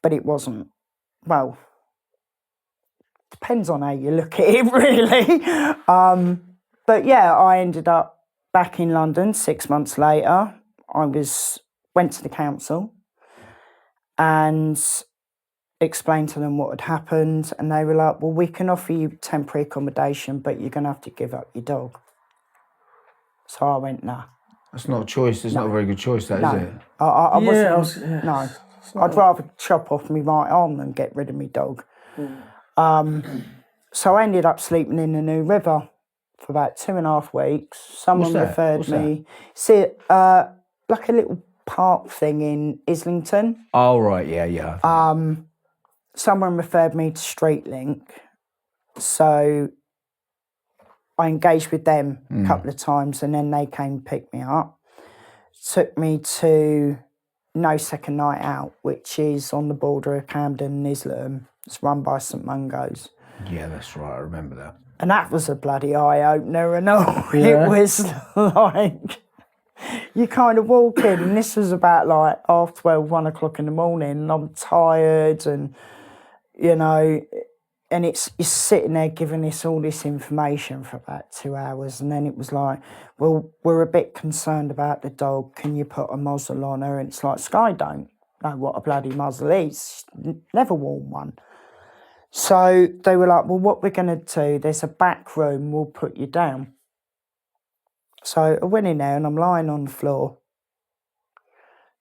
S3: But it wasn't. Well, depends on how you look at it, really. But yeah, I ended up back in London 6 months later. I went to the council and explained to them what had happened, and they were like, well, we can offer you temporary accommodation, but you're going to have to give up your dog. So I went, nah.
S2: That's not a choice. It's not a very good choice, that, is it?
S3: I wasn't. No. I'd rather chop off my right arm than get rid of my dog. So I ended up sleeping in the New River for about 2.5 weeks. Someone referred me. See, like a little park thing in Islington.
S2: Oh, right, yeah.
S3: Someone referred me to Street Link. So I engaged with them a couple of times, and then they came and picked me up. Took me to No Second Night Out, which is on the border of Camden and Islington. It's run by St Mungo's.
S2: Yeah, that's right. I remember that.
S3: And that was a bloody eye-opener and all. It was like, you kind of walk in, and this was about like 12:30, 1 o'clock in the morning, and I'm tired, and, and you're sitting there giving us all this information for about 2 hours, and then it was like, well, we're a bit concerned about the dog. Can you put a muzzle on her? And it's like, Sky don't know what a bloody muzzle is. Never worn one. So they were like, well, what we're going to do, there's a back room, we'll put you down. So I went in there, and I'm lying on the floor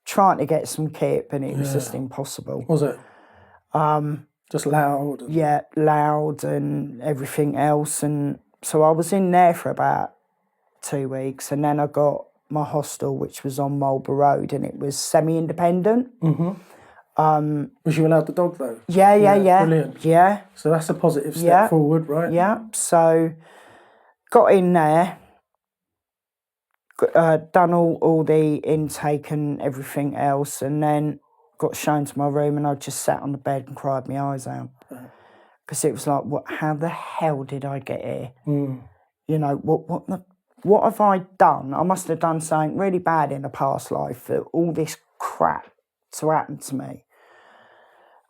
S3: trying to get some kip, and it was just impossible.
S1: Was it? Just loud?
S3: Yeah, loud and everything else. And so I was in there for about 2 weeks, and then I got my hostel, which was on Marlborough Road, and it was semi-independent.
S1: Was you allowed the dog, though?
S3: Yeah.
S1: Brilliant.
S3: Yeah.
S1: So that's a positive step forward, right?
S3: Yeah. So got in there, done all the intake and everything else, and then got shown to my room, and I just sat on the bed and cried my eyes out. Because it was like, how the hell did I get here? What have I done? I must have done something really bad in a past life for all this crap to happen to me.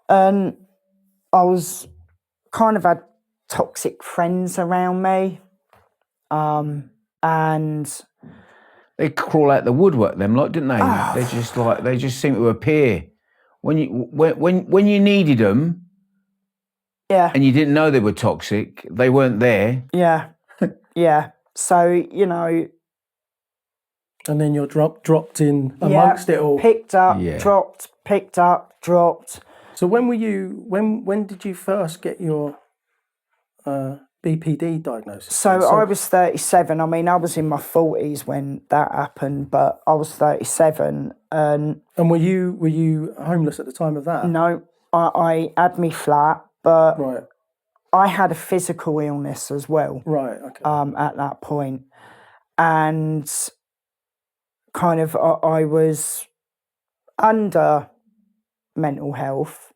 S3: And I was kind of had toxic friends around me. And
S2: they crawl out the woodwork, them lot, didn't they? They just seem to appear when you needed them.
S3: Yeah.
S2: And you didn't know they were toxic. They weren't there.
S3: Yeah. Yeah. So,
S1: And then you're dropped in amongst it all.
S3: Picked up, dropped, picked up, dropped.
S1: So when did you first get your BPD diagnosis?
S3: So I was 37. I mean, I was in my 40s when that happened, but I was 37. And
S1: were you homeless at the time of that?
S3: No, I had me flat, but
S1: right.
S3: I had a physical illness as well.
S1: Right. Okay.
S3: At that point, and kind of I was under mental health,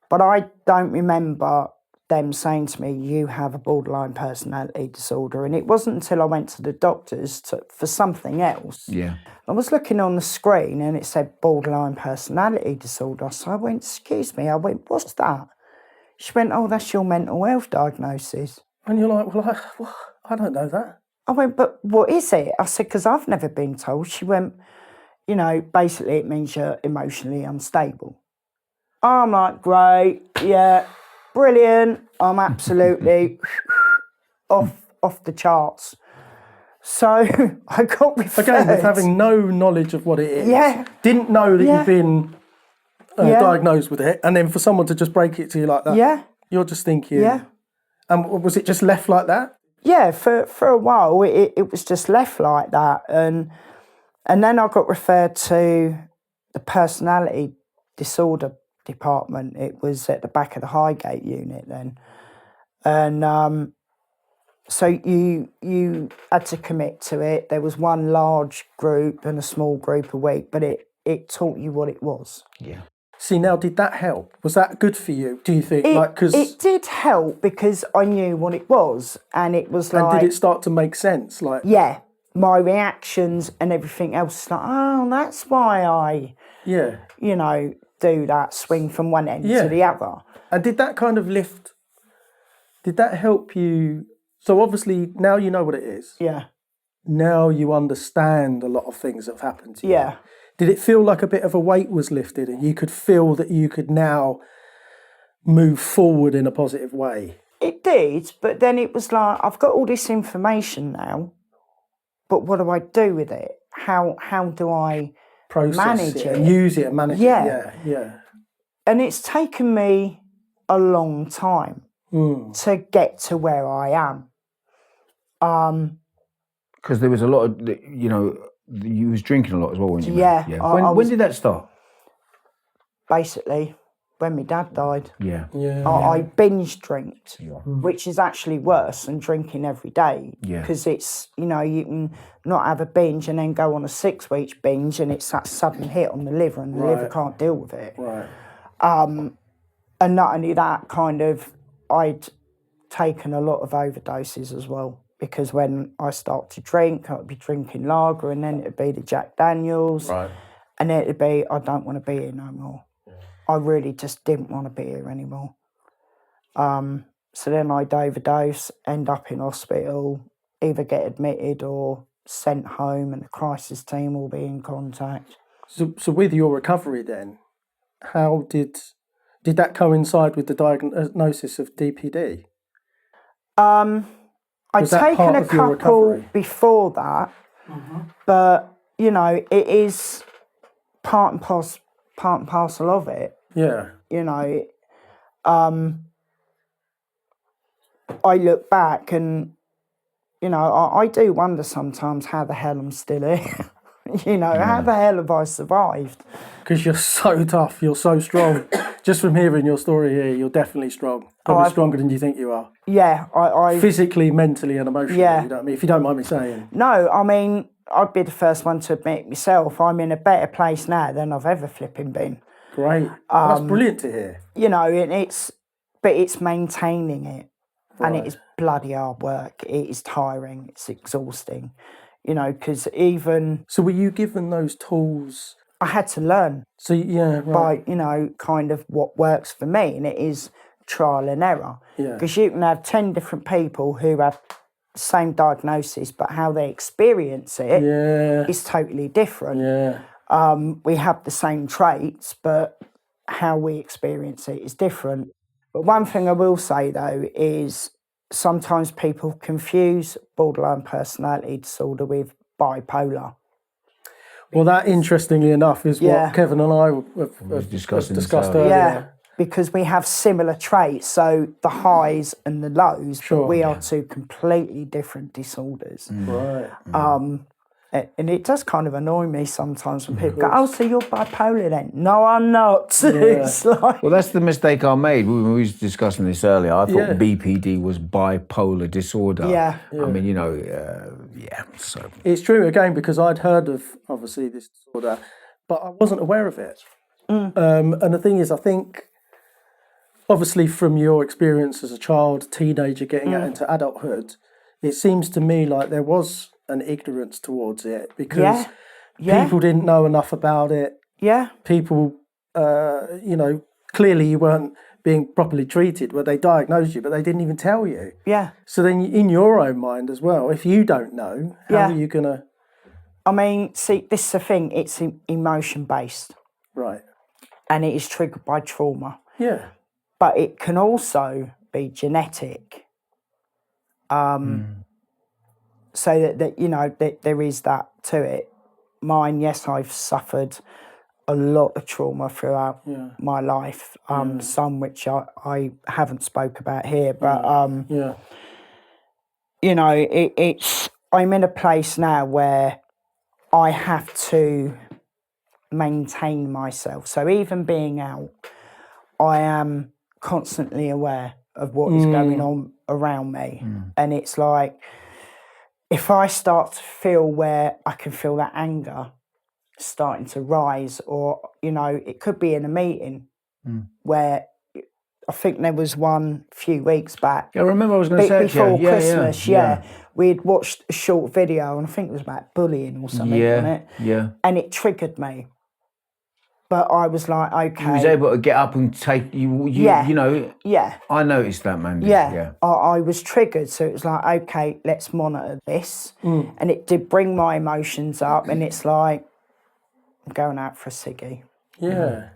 S3: but I don't remember them saying to me, you have a borderline personality disorder. And it wasn't until I went to the doctors for something else.
S2: Yeah.
S3: I was looking on the screen and it said borderline personality disorder. So I went, excuse me. I went, what's that? She went, oh, that's your mental health diagnosis.
S1: And you're like, well, I don't know that.
S3: I went, but what is it? I said, because I've never been told. She went, you know, basically it means you're emotionally unstable. I'm like, great, yeah, brilliant. I'm absolutely off the charts. So I got referred.
S1: Again, with having no knowledge of what it is.
S3: Yeah.
S1: Didn't know that
S3: Yeah.
S1: you've been
S3: Yeah.
S1: diagnosed with it. And then for someone to just break it to you like that.
S3: Yeah.
S1: You're just thinking.
S3: Yeah.
S1: And was it just left like that?
S3: Yeah, for a while it was just left like that. And then I got referred to the personality disorder department. It was at the back of the Highgate unit then. And so you had to commit to it. There was one large group and a small group a week, but it taught you what it was.
S2: Yeah.
S1: See, now, did that help? Was that good for you, do you think?
S3: It did help because I knew what it was, and it was like...
S1: And did it start to make sense? Like,
S3: yeah, my reactions and everything else, like, oh, that's why I,
S1: yeah.
S3: you know, do that, swing from one end to the other.
S1: And did that kind of lift... Did that help you... So obviously, now you know what it is.
S3: Yeah.
S1: Now you understand a lot of things that have happened to you.
S3: Yeah.
S1: Did it feel like a bit of a weight was lifted and you could feel that you could now move forward in a positive way?
S3: It did, but then it was like, I've got all this information now, but what do I do with it? How do I manage it?
S1: And use it and manage it? Yeah.
S3: And it's taken me a long time to get to where I am.
S2: Because there was a lot of, you know, you was drinking a lot as well, weren't you?
S3: Yeah.
S2: When did that start?
S3: Basically, when my dad died.
S2: Yeah.
S3: I binge drinked, which is actually worse than drinking every day.
S2: Yeah.
S3: Because it's, you know, you can not have a binge and then go on a 6-week binge and it's that sudden hit on the liver and the liver can't deal with it.
S1: Right.
S3: And not only that, kind of, I'd taken a lot of overdoses as well. Because when I start to drink, I'd be drinking lager and then it'd be the Jack Daniels.
S1: Right.
S3: And then it'd be, I don't want to be here no more. I really just didn't want to be here anymore. So then I'd overdose, end up in hospital, either get admitted or sent home, and the crisis team will be in contact.
S1: So with your recovery then, how did that coincide with the diagnosis of DPD?
S3: I'd
S1: Was that
S3: taken
S1: part
S3: a
S1: of your
S3: couple
S1: recovery?
S3: before that, but, you know, it is part and parcel of it.
S1: Yeah.
S3: You know, I look back and, you know, I do wonder sometimes how the hell I'm still here. You know, how the hell have I survived?
S1: Because you're so tough, you're so strong. Just from hearing your story here, you're definitely strong. Probably stronger than you think you are.
S3: Yeah, I
S1: Physically, mentally and emotionally,
S3: Yeah.
S1: you know what I mean? If you don't mind me saying.
S3: No, I mean, I'd be the first one to admit myself, I'm in a better place now than I've ever flipping been.
S1: Great. That's brilliant to hear.
S3: You know, and it's maintaining it. And it is bloody hard work. It is tiring. It's exhausting. You know, because even...
S1: So were you given those tools?
S3: I had to learn
S1: So, yeah, right.
S3: by, you know, kind of what works for me. And it is trial and error.
S1: Yeah.
S3: Because you can have 10 different people who have the same diagnosis, but how they experience it is totally different.
S1: Yeah.
S3: We have the same traits, but how we experience it is different. But one thing I will say, though, is sometimes people confuse borderline personality disorder with bipolar.
S1: Well, that, interestingly enough, is what Kevin and I have
S2: discussed
S1: earlier.
S3: Yeah, because we have similar traits, so the highs and the lows, but we are two completely different disorders.
S1: Right.
S3: And it does kind of annoy me sometimes when people go, oh, so you're bipolar then? No, I'm not. It's like...
S2: Well, that's the mistake I made. We were discussing this earlier. I thought BPD was bipolar disorder.
S3: Yeah.
S2: I mean, you know, so...
S1: It's true, again, because I'd heard of, obviously, this disorder, but I wasn't aware of it. And the thing is, I think, obviously, from your experience as a child, teenager, getting out into adulthood, it seems to me like there was an ignorance towards it because people didn't know enough about it.
S3: Yeah.
S1: People, you know, clearly you weren't being properly treated where they diagnosed you, but they didn't even tell you.
S3: Yeah.
S1: So then in your own mind as well, if you don't know, how are you going to
S3: I mean, see, this is the thing. It's emotion based,
S1: Right.
S3: and it is triggered by trauma.
S1: Yeah.
S3: But it can also be genetic. So that you know that there is that to it. Mine, yes, I've suffered a lot of trauma throughout my life. Some which I haven't spoke about here, but you know, it's I'm in a place now where I have to maintain myself. So even being out, I am constantly aware of what is going on around me, and it's like, if I start to feel where I can feel that anger starting to rise, or, you know, it could be in a meeting where I think there was one few weeks back.
S2: I remember I was going to say
S3: before Christmas, we'd watched a short video, and I think it was about bullying or something on it.
S2: Yeah.
S3: And it triggered me. But I was like, okay.
S2: You was able to get up and take you know.
S3: Yeah.
S2: I noticed that, Mandy.
S3: Yeah. I was triggered, so it was like, okay, let's monitor this. And it did bring my emotions up, and it's like, I'm going out for a ciggy.
S1: Yeah.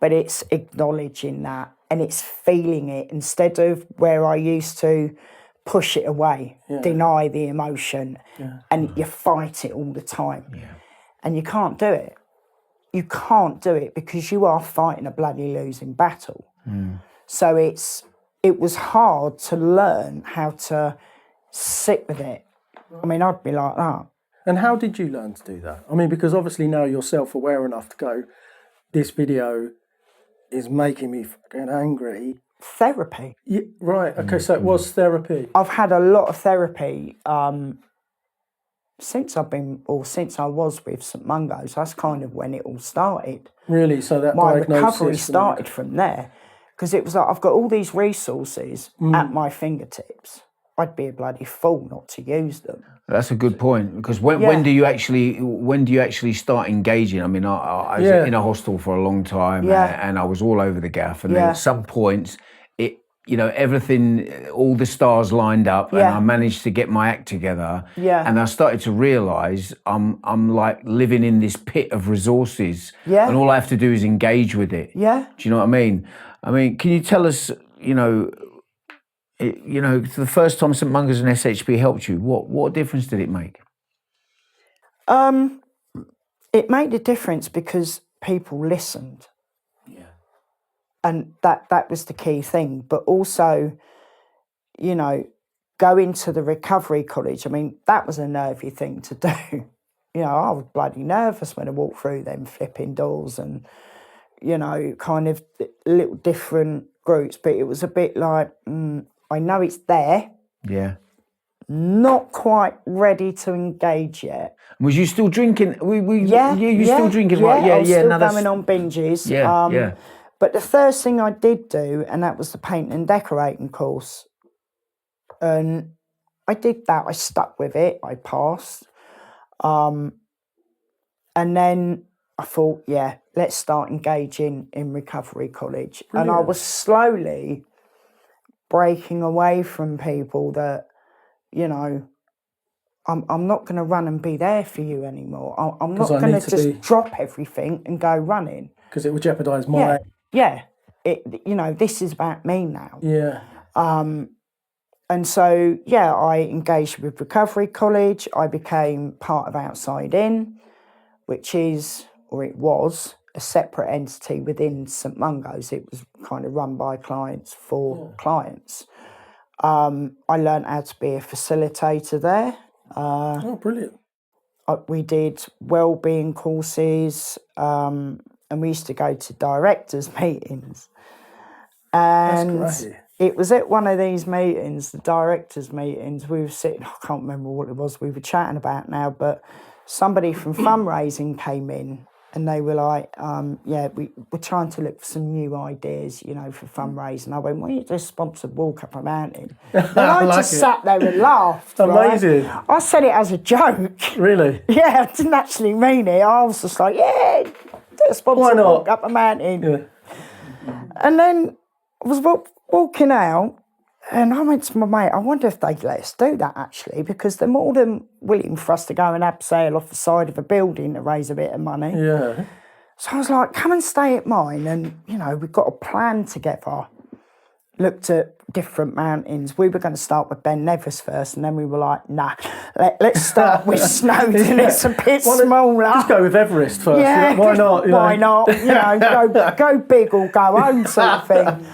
S3: But it's acknowledging that, and it's feeling it instead of where I used to push it away, deny the emotion, and you fight it all the time. Yeah. And you can't do it. You can't do it because you are fighting a bloody losing battle. So it was hard to learn how to sit with it. I mean, I'd be like that.
S1: And how did you learn to do that? I mean, because obviously now you're self-aware enough to go, this video is making me fucking angry.
S3: Therapy.
S1: Yeah, right. Okay, so it was therapy.
S3: I've had a lot of therapy since I was with St Mungo's. That's kind of when it all started.
S1: Really? So that
S3: my
S1: diagnosis
S3: recovery started from there, because it was like, I've got all these resources at my fingertips. I'd be a bloody fool not to use them.
S2: That's a good point, because when do you actually start engaging? I mean, I was in a hostel for a long time, and I was all over the gaff, and then at some points, everything, all the stars lined up, and I managed to get my act together, and I started to realise I'm like living in this pit of resources, and all I have to do is engage with it.
S3: Yeah.
S2: Do you know what I mean? I mean, can you tell us, the first time St Mungo's and SHP helped you, what difference did it make?
S3: It made a difference because people listened. Yeah. And that was the key thing. But also, going to the recovery college, I mean, that was a nervy thing to do. I was bloody nervous when I walked through them flipping doors and, kind of little different groups. But it was a bit like, I know it's there. Yeah. Not quite ready to engage yet.
S2: Was you still drinking? You still drinking?
S3: Yeah,
S2: right?
S3: I was still going on binges.
S2: Yeah.
S3: But the first thing I did do, and that was the painting and decorating course. And I did that. I stuck with it. I passed. And then I thought, let's start engaging in recovery college. Brilliant. And I was slowly breaking away from people that, I'm not going to run and be there for you anymore. I'm not going to just drop everything and go running.
S1: Because it would jeopardise my...
S3: Yeah. This is about me now.
S1: Yeah.
S3: And so, I engaged with Recovery College. I became part of Outside In, which is, or it was, a separate entity within St Mungo's. It was kind of run by clients for clients. I learned how to be a facilitator there.
S1: Brilliant.
S3: We did wellbeing courses, and we used to go to directors' meetings. And
S1: that's great.
S3: It was at one of these meetings, the directors' meetings, we were sitting, I can't remember what it was we were chatting about now, but somebody from fundraising came in and they were like, we're trying to look for some new ideas, for fundraising. I went, well, you just sponsored Walk Up a Mountain. And I just sat there and laughed.
S1: Amazing.
S3: Right? I said it as a joke.
S1: Really?
S3: Yeah, I didn't actually mean it. I was just like, sponsor Walk Up a Mountain. Yeah. And then I was walking out, And I went to my mate, I wonder if they'd let us do that, actually, because they're more than willing for us to go and abseil off the side of a building to raise a bit of money.
S1: Yeah.
S3: So I was like, come and stay at mine. And, you know, we've got a plan together. Looked at different mountains. We were going to start with Ben Nevis first, and then we were like, nah, let's start with Snowdon. It's a bit smaller.
S1: Just go with Everest first.
S3: Yeah,
S1: why not?
S3: Why not? You know, go big or go home sort of thing.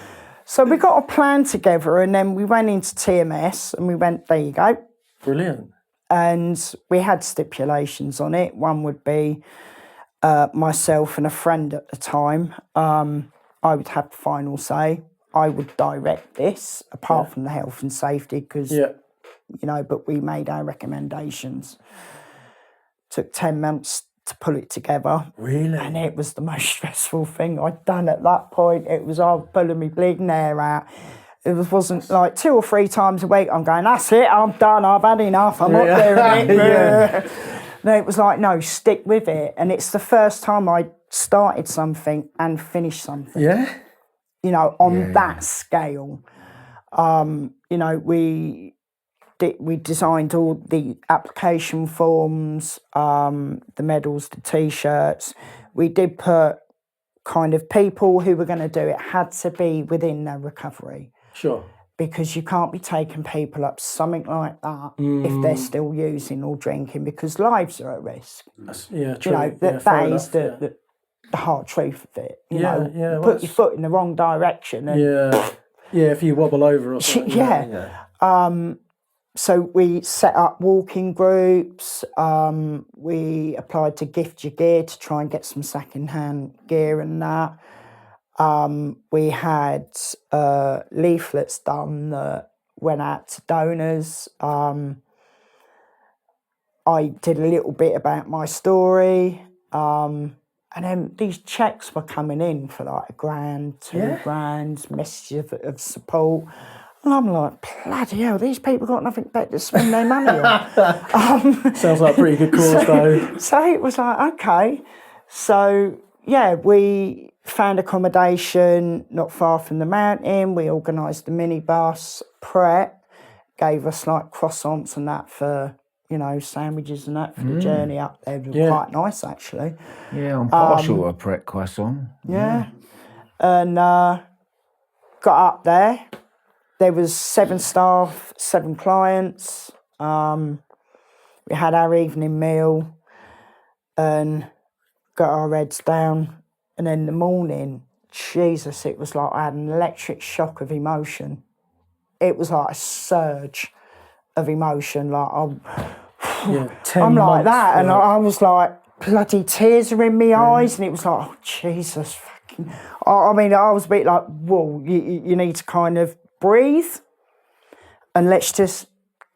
S3: So we got a plan together, and then we went into TMS, and we went, there you go.
S1: Brilliant.
S3: And we had stipulations on it. One would be myself and a friend at the time. I would have the final say. I would direct this, apart from the health and safety, because, you know, but we made our recommendations. Took 10 months to pull it together.
S1: Really?
S3: And it was the most stressful thing I'd done at that point. It was, I was pulling me bleeding hair out. It wasn't like 2 or 3 times a week I'm going, that's it, I'm done, I've had enough, I'm not doing it. No, it was like, no, stick with it. And it's the first time I started something and finished something.
S1: Yeah?
S3: You know, on that scale. You know, we designed all the application forms, the medals, the T-shirts. We did put kind of people who were going to do it had to be within their recovery.
S1: Sure.
S3: Because you can't be taking people up something like that if they're still using or drinking, because lives are at risk.
S1: True.
S3: You know, that is the hard truth of it. You know, put your foot in the wrong direction. And
S1: if you wobble over or something.
S3: So we set up walking groups. We applied to Gift Your Gear to try and get some second-hand gear and that. We had leaflets done that went out to donors. I did a little bit about my story. And then these checks were coming in for like £1,000, £2,000, messages of support. And I'm like, bloody hell, these people got nothing better to spend their money on.
S1: Sounds like a pretty good cause, though.
S3: So it was like, okay. So, yeah, we found accommodation not far from the mountain. We organised the minibus. Pret gave us like croissants and that for, you know, sandwiches and that for the journey up there. They were quite nice, actually.
S2: Yeah, I'm partial to a Pret croissant.
S3: Yeah. And got up there. There was 7 staff, 7 clients. We had our evening meal and got our heads down. And in the morning, Jesus, it was like I had an electric shock of emotion. It was like a surge of emotion. Like I'm like that, and I was like, bloody tears are in my eyes, and it was like, oh, Jesus, fucking. I mean, I was a bit like, whoa, you need to kind of breathe, and let's just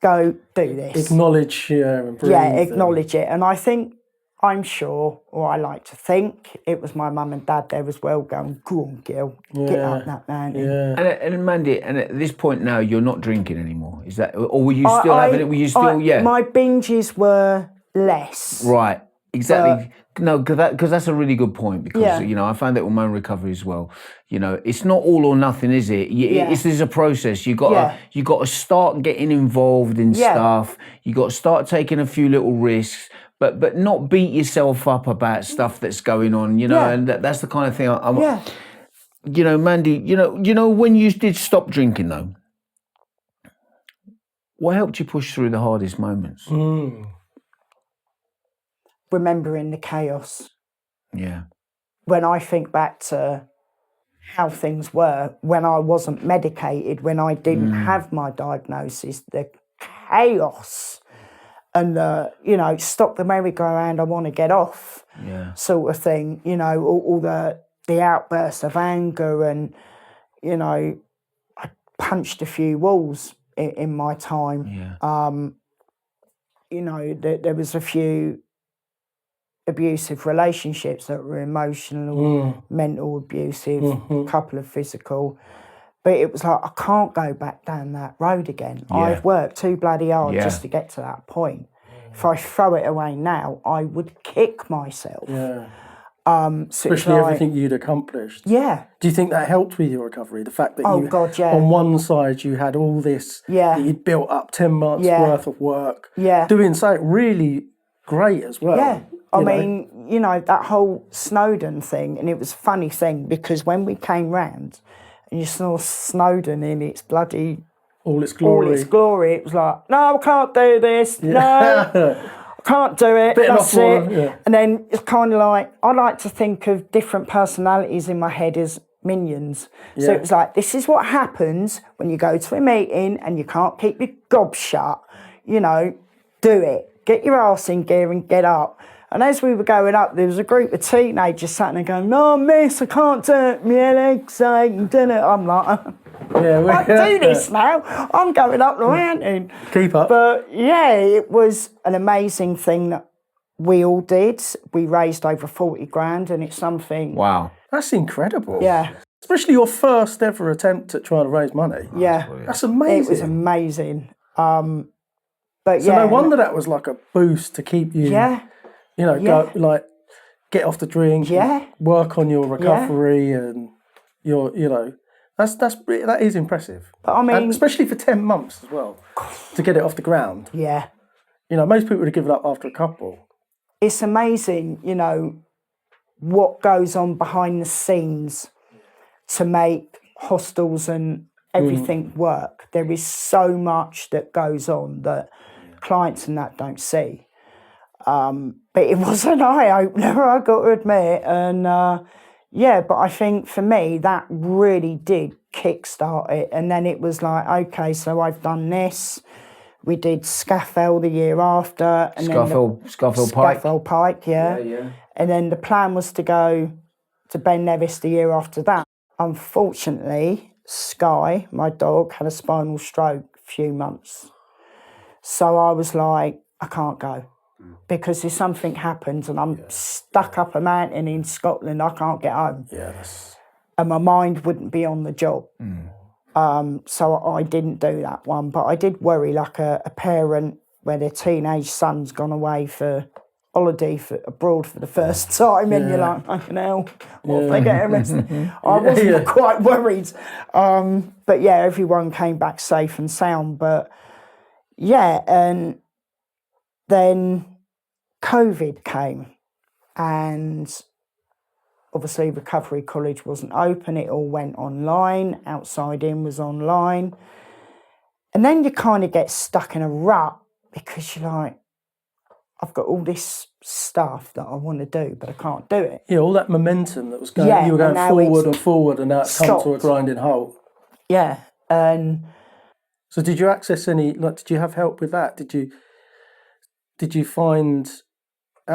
S3: go do this.
S1: Acknowledge, and breathe.
S3: Yeah, acknowledge it, and I think. I'm sure, or I like to think, it was my mum and dad there as well going, go on, Gil, get up that mountain.
S2: Yeah. And Mandy, and at this point now, you're not drinking anymore, is that, or were you still having it? Were you still,
S3: My binges were less.
S2: Right, exactly. No, because that's a really good point, because, you know, I found that with my own recovery as well. You know, it's not all or nothing, is it? It's a process. You got to start getting involved in stuff. You got to start taking a few little risks. But not beat yourself up about stuff that's going on, you know, and that's the kind of thing you know, Mandy, you know, when you did stop drinking though, what helped you push through the hardest moments?
S3: Remembering the chaos.
S2: Yeah.
S3: When I think back to how things were, when I wasn't medicated, when I didn't have my diagnosis, the chaos. And, you know, stop the merry-go-round, I want to get off, sort of thing. You know, all the outbursts of anger and, you know, I punched a few walls in my time.
S1: Yeah.
S3: You know, there was a few abusive relationships that were emotional, mental abusive, a couple of physical. But it was like, I can't go back down that road again.
S2: Yeah.
S3: I've worked too bloody hard just to get to that point. If I throw it away now, I would kick myself.
S1: Yeah.
S3: So
S1: Especially everything you'd accomplished.
S3: Yeah.
S1: Do you think that helped with your recovery? The fact that
S3: God, yeah.
S1: on one side you had all this that you'd built up 10 months worth of work, doing something really great as well.
S3: Yeah. I mean, that whole Snowdon thing, and it was a funny thing because when we came round and you saw Snowdon in its bloody
S1: all its glory,
S3: it was like, no, I can't do this. No. Can't do it, that's it.
S1: Yeah.
S3: And then it's kind of like, I like to think of different personalities in my head as minions. So it was like, this is what happens when you go to a meeting and you can't keep your gob shut. Do it. Get your arse in gear and get up. And as we were going up, there was a group of teenagers sat there going, no, miss, I can't do it. My legs ache, done it. I'm like, I do this now. I'm going up the mountain.
S1: Keep up.
S3: But yeah, it was an amazing thing that we all did. We raised over 40 grand, and it's something.
S2: Wow.
S1: That's incredible.
S3: Yeah.
S1: Especially your first ever attempt at trying to raise money.
S3: Yeah.
S1: That's amazing.
S3: It was amazing. But
S1: so no wonder that was like a boost to keep you.
S3: Yeah.
S1: Go like get off the drink.
S3: Yeah.
S1: Work on your recovery and your. That is impressive.
S3: But I mean,
S1: and especially for 10 months as well, to get it off the ground.
S3: Yeah.
S1: Most people would have given up after a couple.
S3: It's amazing, what goes on behind the scenes to make hostels and everything work. There is so much that goes on that clients and that don't see. But it was an eye-opener, I got to admit. And but I think for me, that really did kickstart it. And then it was like, okay, so I've done this. We did Scafell the year after. And
S2: Scafell
S3: Pike, yeah. And then the plan was to go to Ben Nevis the year after that. Unfortunately, Sky, my dog, had a spinal stroke a few months. So I was like, I can't go. Because if something happens and I'm stuck up a mountain in Scotland, I can't get home.
S1: Yes.
S3: And my mind wouldn't be on the job. So I didn't do that one. But I did worry like a parent where their teenage son's gone away for holiday abroad for the first time, and you're like, fucking hell, what if they get arrested? I wasn't quite worried. But yeah, everyone came back safe and sound. But yeah, and then COVID came, and obviously Recovery College wasn't open. It all went online. Outside In was online. And then you kind of get stuck in a rut because you're like, I've got all this stuff that I want to do, but I can't do it.
S1: Yeah, all that momentum that was going, you were going forward, and now it's come to a grinding halt.
S3: Yeah.
S1: So did you access any, did you have help with that? Did you find,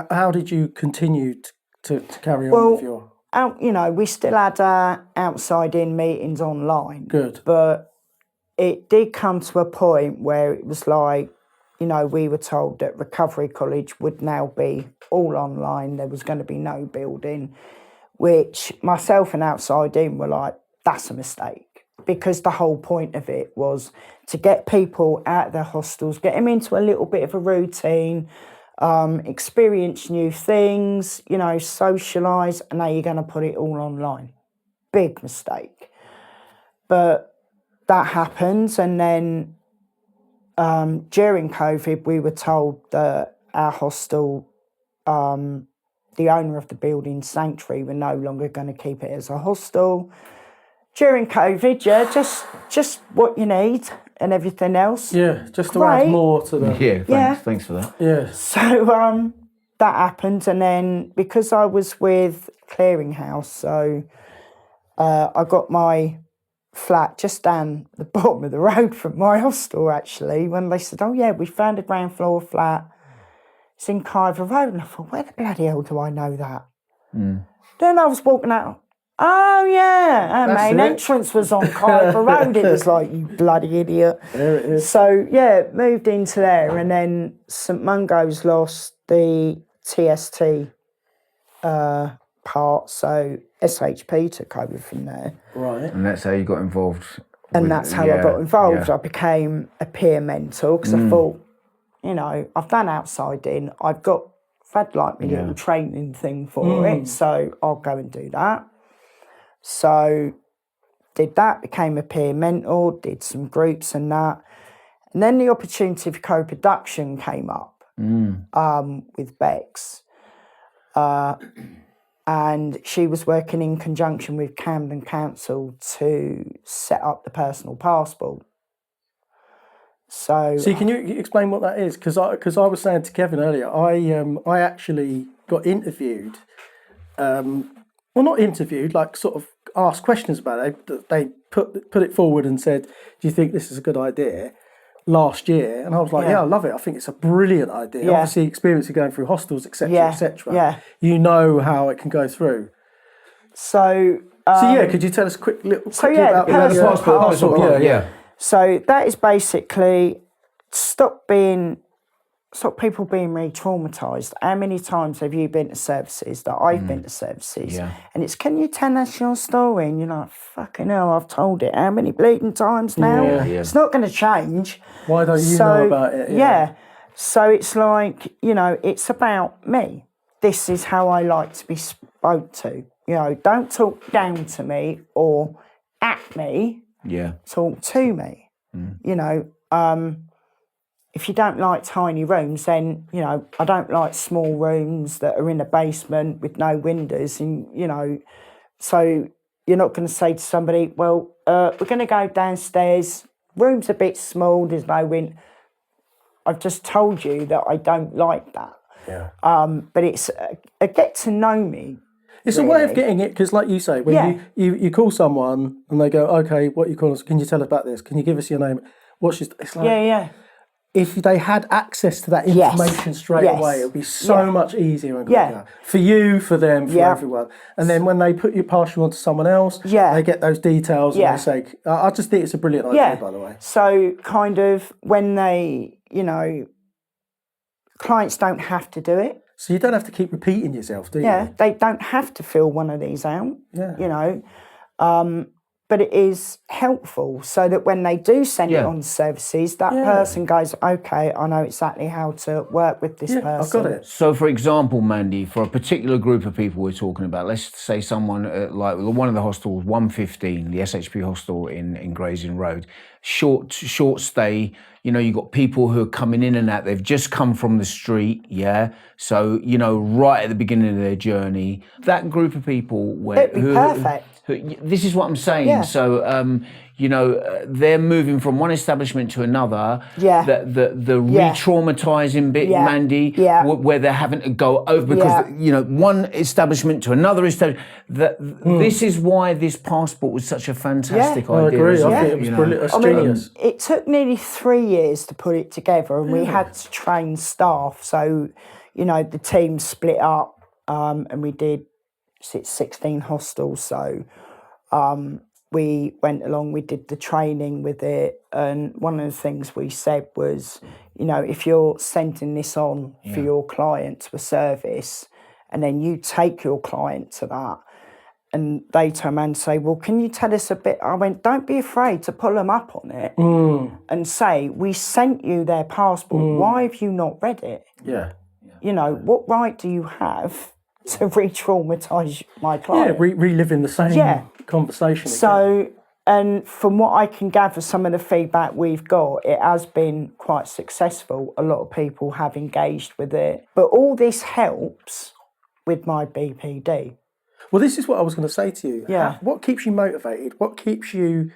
S1: how did you continue to carry on with your...
S3: we still had outside In meetings online.
S1: Good.
S3: But it did come to a point where it was like, we were told that Recovery College would now be all online. There was going to be no building, which myself and Outside In were like, that's a mistake. Because the whole point of it was to get people out of their hostels, get them into a little bit of a routine, experience new things, socialise, and now you're going to put it all online. Big mistake. But that happens, and then during COVID, we were told that our hostel, the owner of the building, Sanctuary, were no longer going to keep it as a hostel. During COVID, just what you need and everything else.
S1: Yeah, just to add more to the...
S2: Thanks for that.
S1: Yeah.
S3: So that happened, and then because I was with Clearinghouse, so I got my flat just down the bottom of the road from my hostel, actually, when they said, oh yeah, we found a ground floor flat. It's in Kyver Road. And I thought, where the bloody hell do I know that? Then I was walking out. Oh yeah, our main entrance was on Kyver Road. It was like, you bloody idiot.
S1: There it is.
S3: So yeah, moved into there, and then St Mungo's lost the TST part, so SHP took over from there.
S1: Right.
S2: And that's how you got involved.
S3: And that's how I got involved. I became a peer mentor because I thought, I've done Outside In, I've got had like my little training thing for it, so I'll go and do that. So did that, became a peer mentor, did some groups and that. And then the opportunity for co-production came up with Bex. And she was working in conjunction with Camden Council to set up the personal passport. So,
S1: See, can you explain what that is? Because I was saying to Kevin earlier, I actually got interviewed. Well, not interviewed, like sort of asked questions about it. They put it forward and said, "Do you think this is a good idea?" Last year, and I was like, "Yeah, I love it. I think it's a brilliant idea."
S3: Yeah.
S1: Obviously, experience of going through hostels, etc.,
S3: Yeah,
S1: etc.
S3: yeah.
S1: You know how it can go through.
S3: So
S1: yeah, could you tell us quickly
S3: the
S1: about
S3: personal passport.
S1: Yeah.
S3: So that is basically stop people being re-traumatised. How many times have you been to services that I've been to services?
S2: Yeah.
S3: And it's, can you tell us your story? And you're like, fucking hell, I've told it how many bleeding times now?
S1: Yeah.
S2: Yeah.
S3: It's not going to change.
S1: Why don't you know about it?
S3: Yeah. So it's like, it's about me. This is how I like to be spoke to. Don't talk down to me or at me.
S2: Yeah.
S3: Talk to me. If you don't like tiny rooms, then, I don't like small rooms that are in a basement with no windows. And, so you're not going to say to somebody, well, we're going to go downstairs. Room's a bit small, there's no wind. I've just told you that I don't like that.
S1: Yeah.
S3: But it's a get to know me.
S1: It's a way of getting it, because like you say, when you call someone and they go, okay, what you call us? Can you tell us about this? Can you give us your name? It's like, if they had access to that information straight away, it would be so much easier and quicker. For you, for them, for everyone. And then when they pass you on to someone else, they get those details and they say, I just think it's a brilliant idea, by the way.
S3: So kind of when they, clients don't have to do it.
S1: So you don't have to keep repeating yourself, do you?
S3: Yeah, they don't have to fill one of these out, but it is helpful so that when they do send it on services, that person goes, okay, I know exactly how to work with this person.
S1: I've got it.
S2: So, for example, Mandy, for a particular group of people we're talking about, let's say someone like one of the hostels, 115, the SHP hostel in Gray's Inn Road, short stay. You've got people who are coming in and out. They've just come from the street, So, right at the beginning of their journey, that group of people
S3: it'd be perfect.
S2: This is what I'm saying.
S3: Yeah.
S2: So, they're moving from one establishment to another.
S3: Yeah.
S2: The re-traumatizing bit, Mandy, where they're having to go over because one establishment to another establishment. This is why this passport was such a fantastic idea.
S1: I agree.
S2: I
S1: think it was brilliant. It's genius.
S3: It took nearly 3 years to put it together, and we had to train staff. So, the team split up, and we did 16 hostels. So, we went along, we did the training with it, and one of the things we said was, if you're sending this on for your client to a service, and then you take your client to that, and they turn around and say, well, can you tell us a bit? I went, don't be afraid to pull them up on it and say, we sent you their passport. Why have you not read it?
S1: Yeah.
S3: What right do you have to re-traumatise my client?
S1: Yeah, reliving the same conversation again.
S3: So, and from what I can gather, some of the feedback we've got, it has been quite successful. A lot of people have engaged with it. But all this helps with my BPD.
S1: Well, this is what I was going to say to you.
S3: Yeah.
S1: What keeps you motivated? What keeps you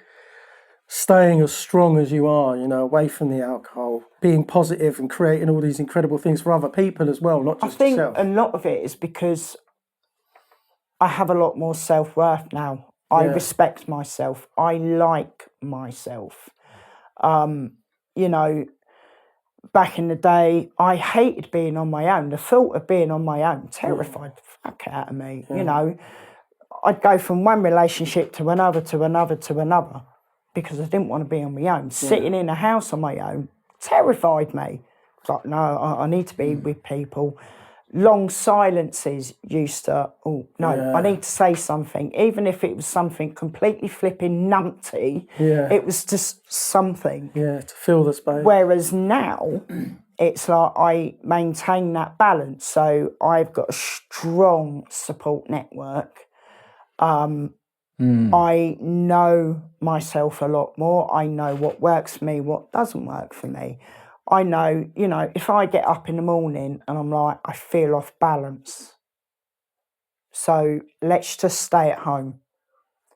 S1: staying as strong as you are, away from the alcohol, being positive and creating all these incredible things for other people as well, not just yourself?
S3: I think a lot of it is because I have a lot more self-worth now. I respect myself. I like myself. Back in the day, I hated being on my own. The thought of being on my own terrified the fuck out of me. I'd go from one relationship to another, because I didn't want to be on my own. Sitting in a house on my own terrified me. It's like, no, I need to be with people. Long silences used to, I need to say something. Even if it was something completely flipping numpty, it was just something.
S1: Yeah, to fill the space.
S3: Whereas now, it's like I maintain that balance. So I've got a strong support network. I know myself a lot more. I know what works for me, what doesn't work for me. I know, you know, if I get up in the morning and I'm like, I feel off balance, so let's just stay at home.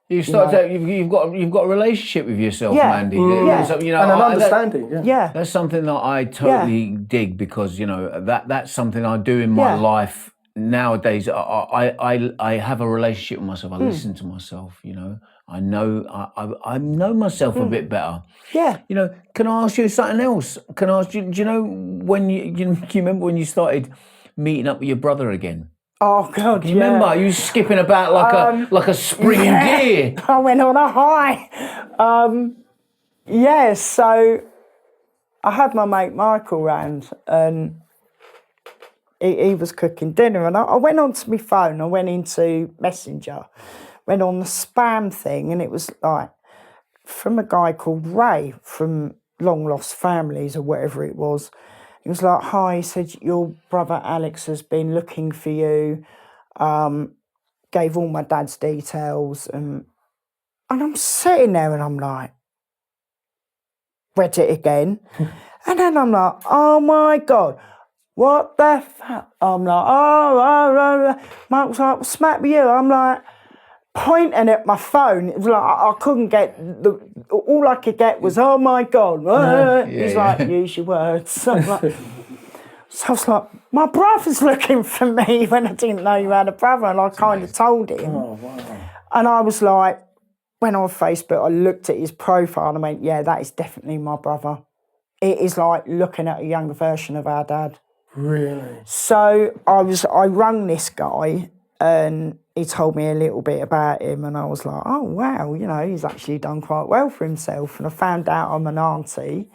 S2: You've got a relationship with yourself,
S3: Yeah.
S2: Mandy.
S3: Yeah.
S2: So, you know,
S1: And an
S2: that-
S1: understanding, yeah.
S3: Yeah.
S2: That's something that I totally dig, because you know that's something I do in my
S3: Yeah.
S2: life nowadays. I have a relationship with myself. I listen to myself. You know, I know myself a bit better.
S3: Yeah.
S2: You know, can I ask you something else? Can I ask you? Do you know when you remember when you started meeting up with your brother again?
S3: Oh God,
S2: You remember you was skipping about like a spring in gear.
S3: I went on a high. Yeah, so I had my mate Michael round, and he was cooking dinner, and I went onto my phone. I went into Messenger, went on the spam thing, and it was like from a guy called Ray from Long Lost Families or whatever it was. He was like, "Hi," he said, "your brother Alex has been looking for you." Gave all my dad's details, and I'm sitting there and I'm like, read it again, and then I'm like, oh my God, what the fuck? I'm like, oh. Mike's like, what's the matter with you? I'm like, pointing at my phone. It was like I couldn't get all I could get was, oh my God. He's like, use your words. I'm like, so I was like, my brother's looking for me, when I didn't know you had a brother, and I kind of told him.
S1: Oh, wow.
S3: And I was like, went on Facebook, I looked at his profile and I went, yeah, that is definitely my brother. It is like looking at a younger version of our dad.
S1: Really?
S3: So I rang this guy and he told me a little bit about him, and I was like, oh wow, you know, he's actually done quite well for himself. And I found out I'm an auntie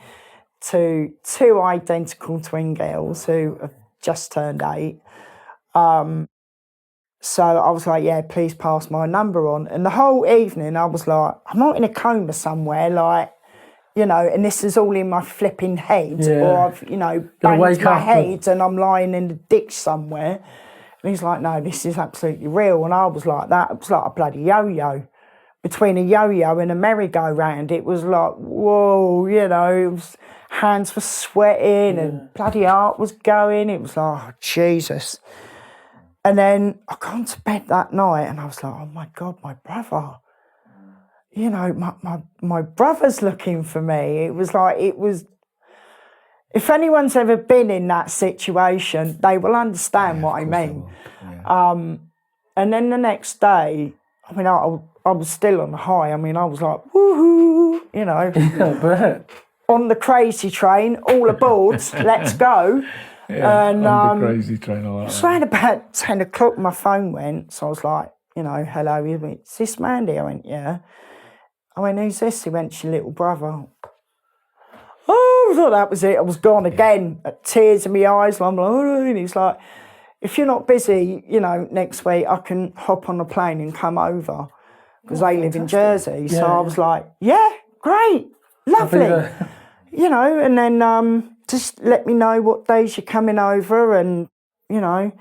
S3: to two identical twin girls who have just turned 8. So I was like, yeah, please pass my number on. And the whole evening I was like, I'm not in a coma somewhere, like, you know, and this is all in my flipping head, or I've, you know, banged my head and I'm lying in the ditch somewhere. And he's like, no, this is absolutely real. And I was like that. It was like a bloody yo-yo. Between a yo-yo and a merry-go-round, it was like, whoa, you know, it was, hands were sweating and bloody heart was going. It was like, oh, Jesus. And then I got to bed that night and I was like, oh my God, my brother. You know, my brother's looking for me. It was like, if anyone's ever been in that situation, they will understand what I mean. Yeah. And then the next day, I mean, I was still on the high. I mean, I was like, woohoo, you know, on the crazy train, all aboard, let's go.
S2: Yeah,
S3: and
S2: on the crazy train. I like
S3: it's around about 10 o'clock, my phone went. So I was like, you know, hello, is this Mandy? I went, yeah. I went, who's this? He went, your little brother. Oh, I thought that was it. I was gone again, tears in my eyes. I'm like, oh, and he's like, if you're not busy, you know, next week, I can hop on a plane and come over, because they live in Jersey. So I was like, yeah, great, lovely. You know, and then just let me know what days you're coming over, and, you know.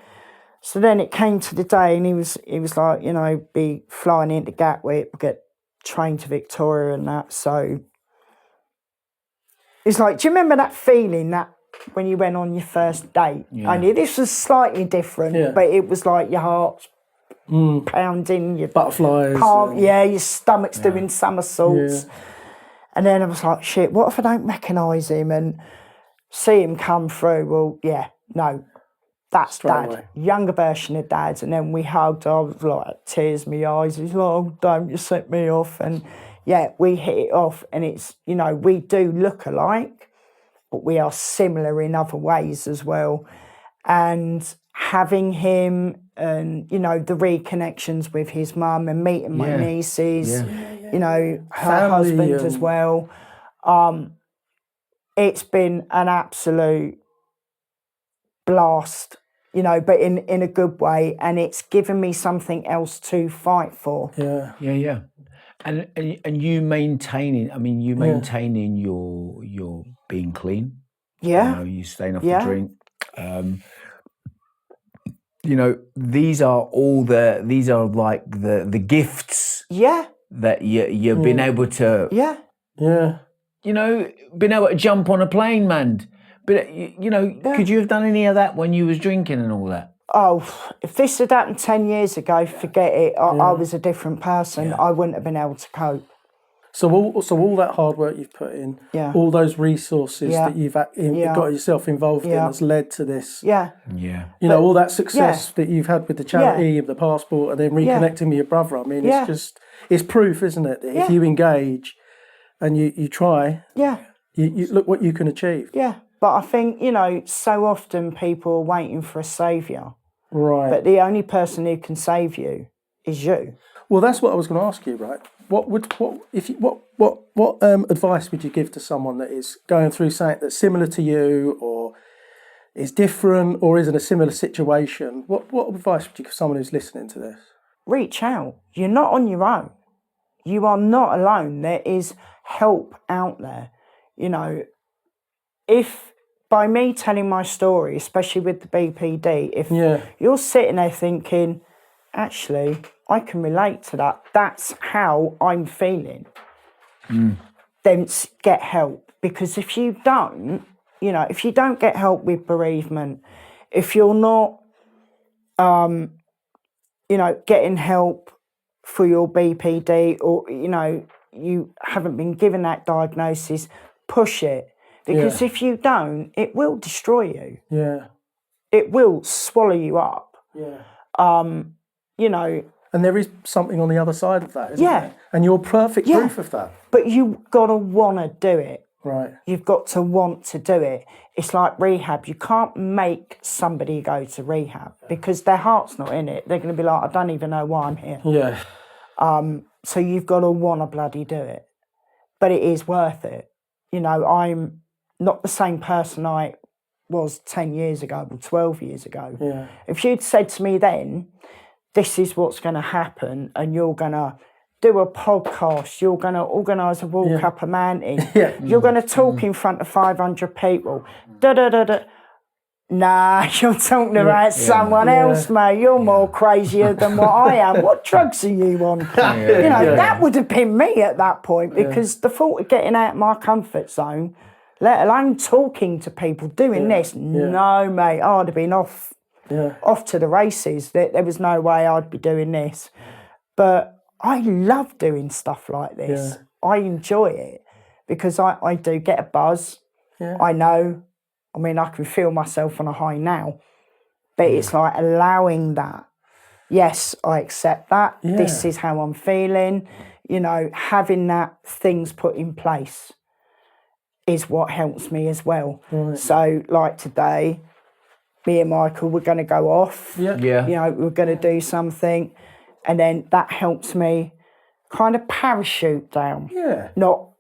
S3: So then it came to the day, and he was like, you know, be flying into Gatwick, get train to Victoria and that. So it's like, do you remember that feeling that when you went on your first date?
S2: Yeah.
S3: Only this was slightly different, but it was like your heart's pounding, your
S1: butterflies.
S3: your stomach's doing somersaults. Yeah. And then I was like, shit, what if I don't recognise him and see him come through? Well, yeah, no, that's Dad, younger version of Dad. And then we hugged. I was like, tears in my eyes. He's like, oh, don't you set me off. And yeah, we hit it off. And it's, you know, we do look alike, but we are similar in other ways as well. And having him and, you know, the reconnections with his mum and meeting my nieces, you know, her husband as well. It's been an absolute blast, you know, but in a good way, and it's given me something else to fight for.
S2: Yeah. And you maintaining, I mean, maintaining your being clean.
S3: Yeah.
S2: You know, you staying off
S3: Yeah.
S2: the drink. You know, these are like the gifts
S3: Yeah.
S2: that you've been able to,
S3: Yeah.
S1: Yeah.
S2: you know, been able to jump on a plane, man. But you know, could you have done any of that when you was drinking and all that?
S3: Oh, if this had happened 10 years ago, forget it. I was a different person. I wouldn't have been able to cope.
S1: So all that hard work you've put in, all those resources that you've got yourself involved in has led to this.
S3: Yeah.
S2: Yeah.
S1: You know, all that success that you've had with the charity of the passport and then reconnecting with your brother. I mean, it's proof, isn't it? That if you engage and you try, you look what you can achieve.
S3: Yeah. But I think, you know, so often people are waiting for a saviour.
S1: Right.
S3: But the only person who can save you is you.
S1: Well, that's what I was going to ask you, right? What advice would you give to someone that is going through something that's similar to you, or is different, or is in a similar situation? What advice would you give someone who's listening to this?
S3: Reach out. You're not on your own. You are not alone. There is help out there. You know, if by me telling my story, especially with the BPD, if you're sitting there thinking, actually, I can relate to that. That's how I'm feeling. Then get help. Because if you don't, you know, if you don't get help with bereavement, if you're not, you know, getting help for your BPD, or, you know, you haven't been given that diagnosis, push it. Because if you don't, it will destroy you.
S1: Yeah.
S3: It will swallow you up.
S1: Yeah.
S3: You know.
S1: And there is something on the other side of that, isn't there? And you're perfect proof of that.
S3: But you've got to want to do it.
S1: Right.
S3: You've got to want to do it. It's like rehab. You can't make somebody go to rehab because their heart's not in it. They're going to be like, I don't even know why I'm here.
S1: Yeah.
S3: So you've got to want to bloody do it. But it is worth it. You know, I'm not the same person I was 10 years ago or 12 years ago.
S1: Yeah.
S3: If you'd said to me then, this is what's going to happen, and you're going to do a podcast, you're going to organise a walk up a mountain, you're going to talk in front of 500 people, nah, you're talking about someone else, mate. You're more crazier than what I am. What drugs are you on? You know, that would have been me at that point, because the thought of getting out of my comfort zone, let alone talking to people, doing this, no, mate, I'd have been off to the races. There was no way I'd be doing this. But I love doing stuff like this. I enjoy it because I do get a buzz. I know. I mean, I can feel myself on a high now. But it's like allowing that. Yes, I accept that. This is how I'm feeling. You know, having that things put in place is what helps me as well. Right. So, like today, me and Michael, we're going to go off. You know, we're going to do something. And then that helps me kind of parachute down. Not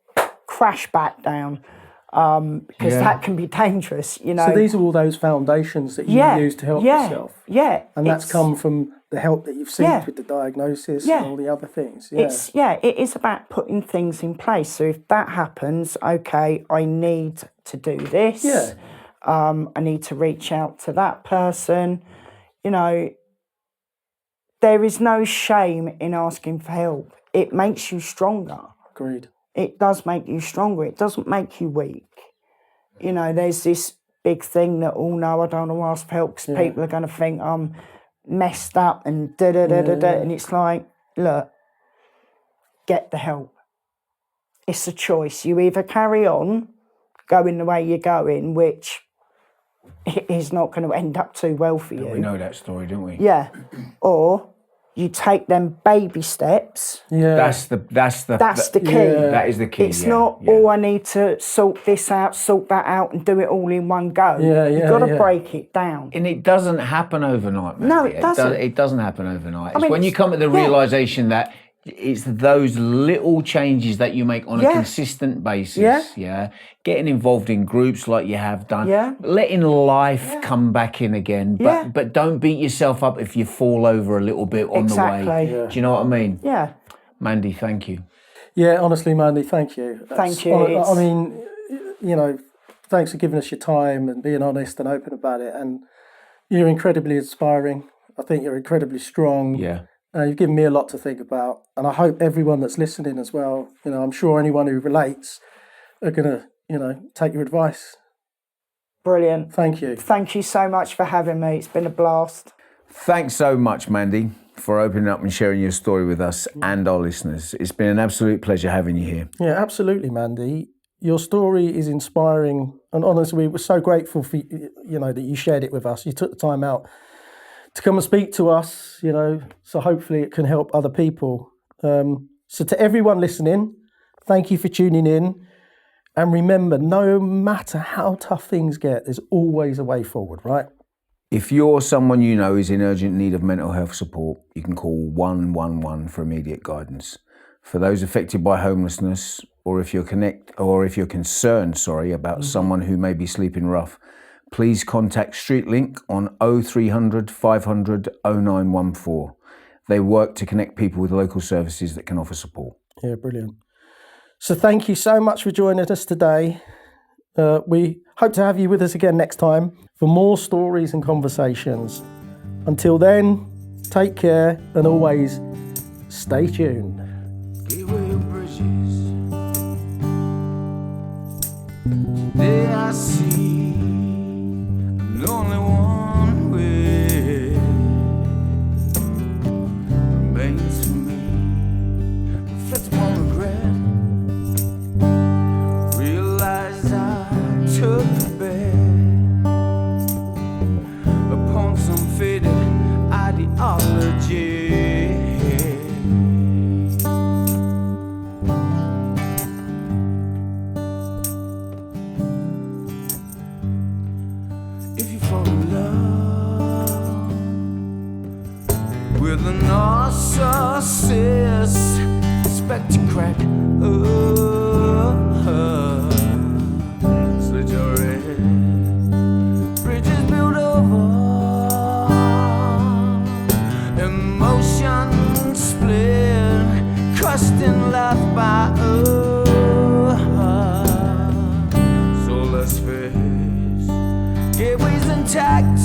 S3: crash back down. Because that can be dangerous, you know.
S1: So these are all those foundations that you use to help yourself. And that's come from the help that you've seen with the diagnosis and all the other things.
S3: It is about putting things in place. So if that happens, okay, I need to do this. I need to reach out to that person. You know, there is no shame in asking for help. It makes you stronger.
S1: Agreed.
S3: It does make you stronger. It doesn't make you weak. You know, there's this big thing that, oh no, I don't want to ask for help because people are going to think I'm messed up and da-da-da-da-da. And it's like, look, get the help. It's a choice. You either carry on going the way you're going, which is not going to end up too well for you.
S2: We know that story, don't we?
S3: Yeah. Or you take them baby steps.
S2: That's the key. That is the key.
S3: It's not, oh, I need to sort this out, sort that out, and do it all in one go. You've got to break it down.
S2: And it doesn't happen overnight, man.
S3: No, it doesn't.
S2: It doesn't happen overnight. It's when you come to the realisation that it's those little changes that you make on a consistent basis. Getting involved in groups like you have done. Letting life come back in again. But don't beat yourself up if you fall over a little bit on the way. Do you know what I mean? Mandy, thank you.
S1: Yeah, honestly, Mandy, thank you.
S3: Thank you.
S1: I mean, you know, Thanks for giving us your time and being honest and open about it. And you're incredibly inspiring. I think you're incredibly strong.
S2: Yeah.
S1: You've given me a lot to think about. And I hope everyone that's listening as well, I'm sure anyone who relates are going to, take your advice.
S3: Brilliant.
S1: Thank you.
S3: Thank you so much for having me. It's been a blast.
S2: Thanks so much, Mandy, for opening up and sharing your story with us and our listeners. It's been an absolute pleasure having you here.
S1: Yeah, absolutely, Mandy. Your story is inspiring, and honestly, we're so grateful for that you shared it with us. You took the time out to come and speak to us, so hopefully it can help other people. So to everyone listening, thank you for tuning in. And remember, no matter how tough things get, there's always a way forward, right?
S2: If you're someone you know is in urgent need of mental health support, you can call 111 for immediate guidance. For those affected by homelessness, or if you're concerned, about someone who may be sleeping rough, please contact StreetLink on 0300 500 0914. They work to connect people with local services that can offer support.
S1: Yeah, brilliant. So thank you so much for joining us today. We hope to have you with us again next time for more stories and conversations. Until then, take care and always stay tuned.
S2: Gateway bridges. Today I see only one way remains for me. Reflects my regret. Realize I took the bed upon some faded ideology. If you fall in love with a narcissist, expect to crack. Slit your head. Bridges built over emotion split, crushed in life by soulless face. Gateways intact,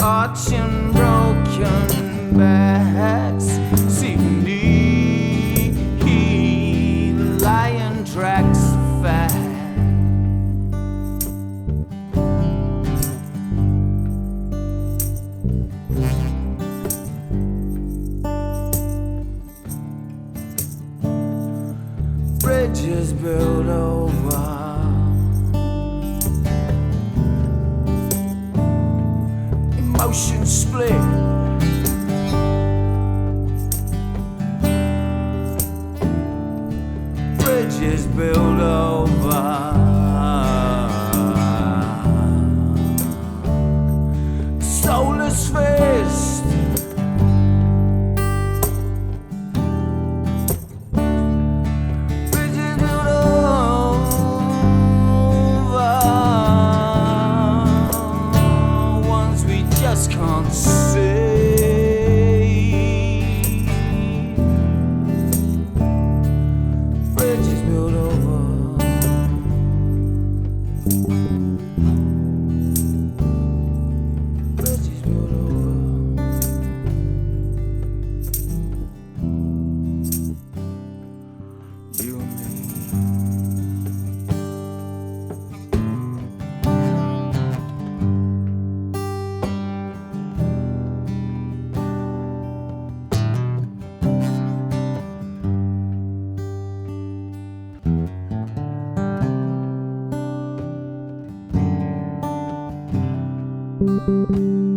S2: arching broken backs, seeing the lion tracks fast. Bridges built over emotion split. Bridges built over soulless fist. Bridges built over ones we just can't see. Bridges built over. Bridges built over. You and me.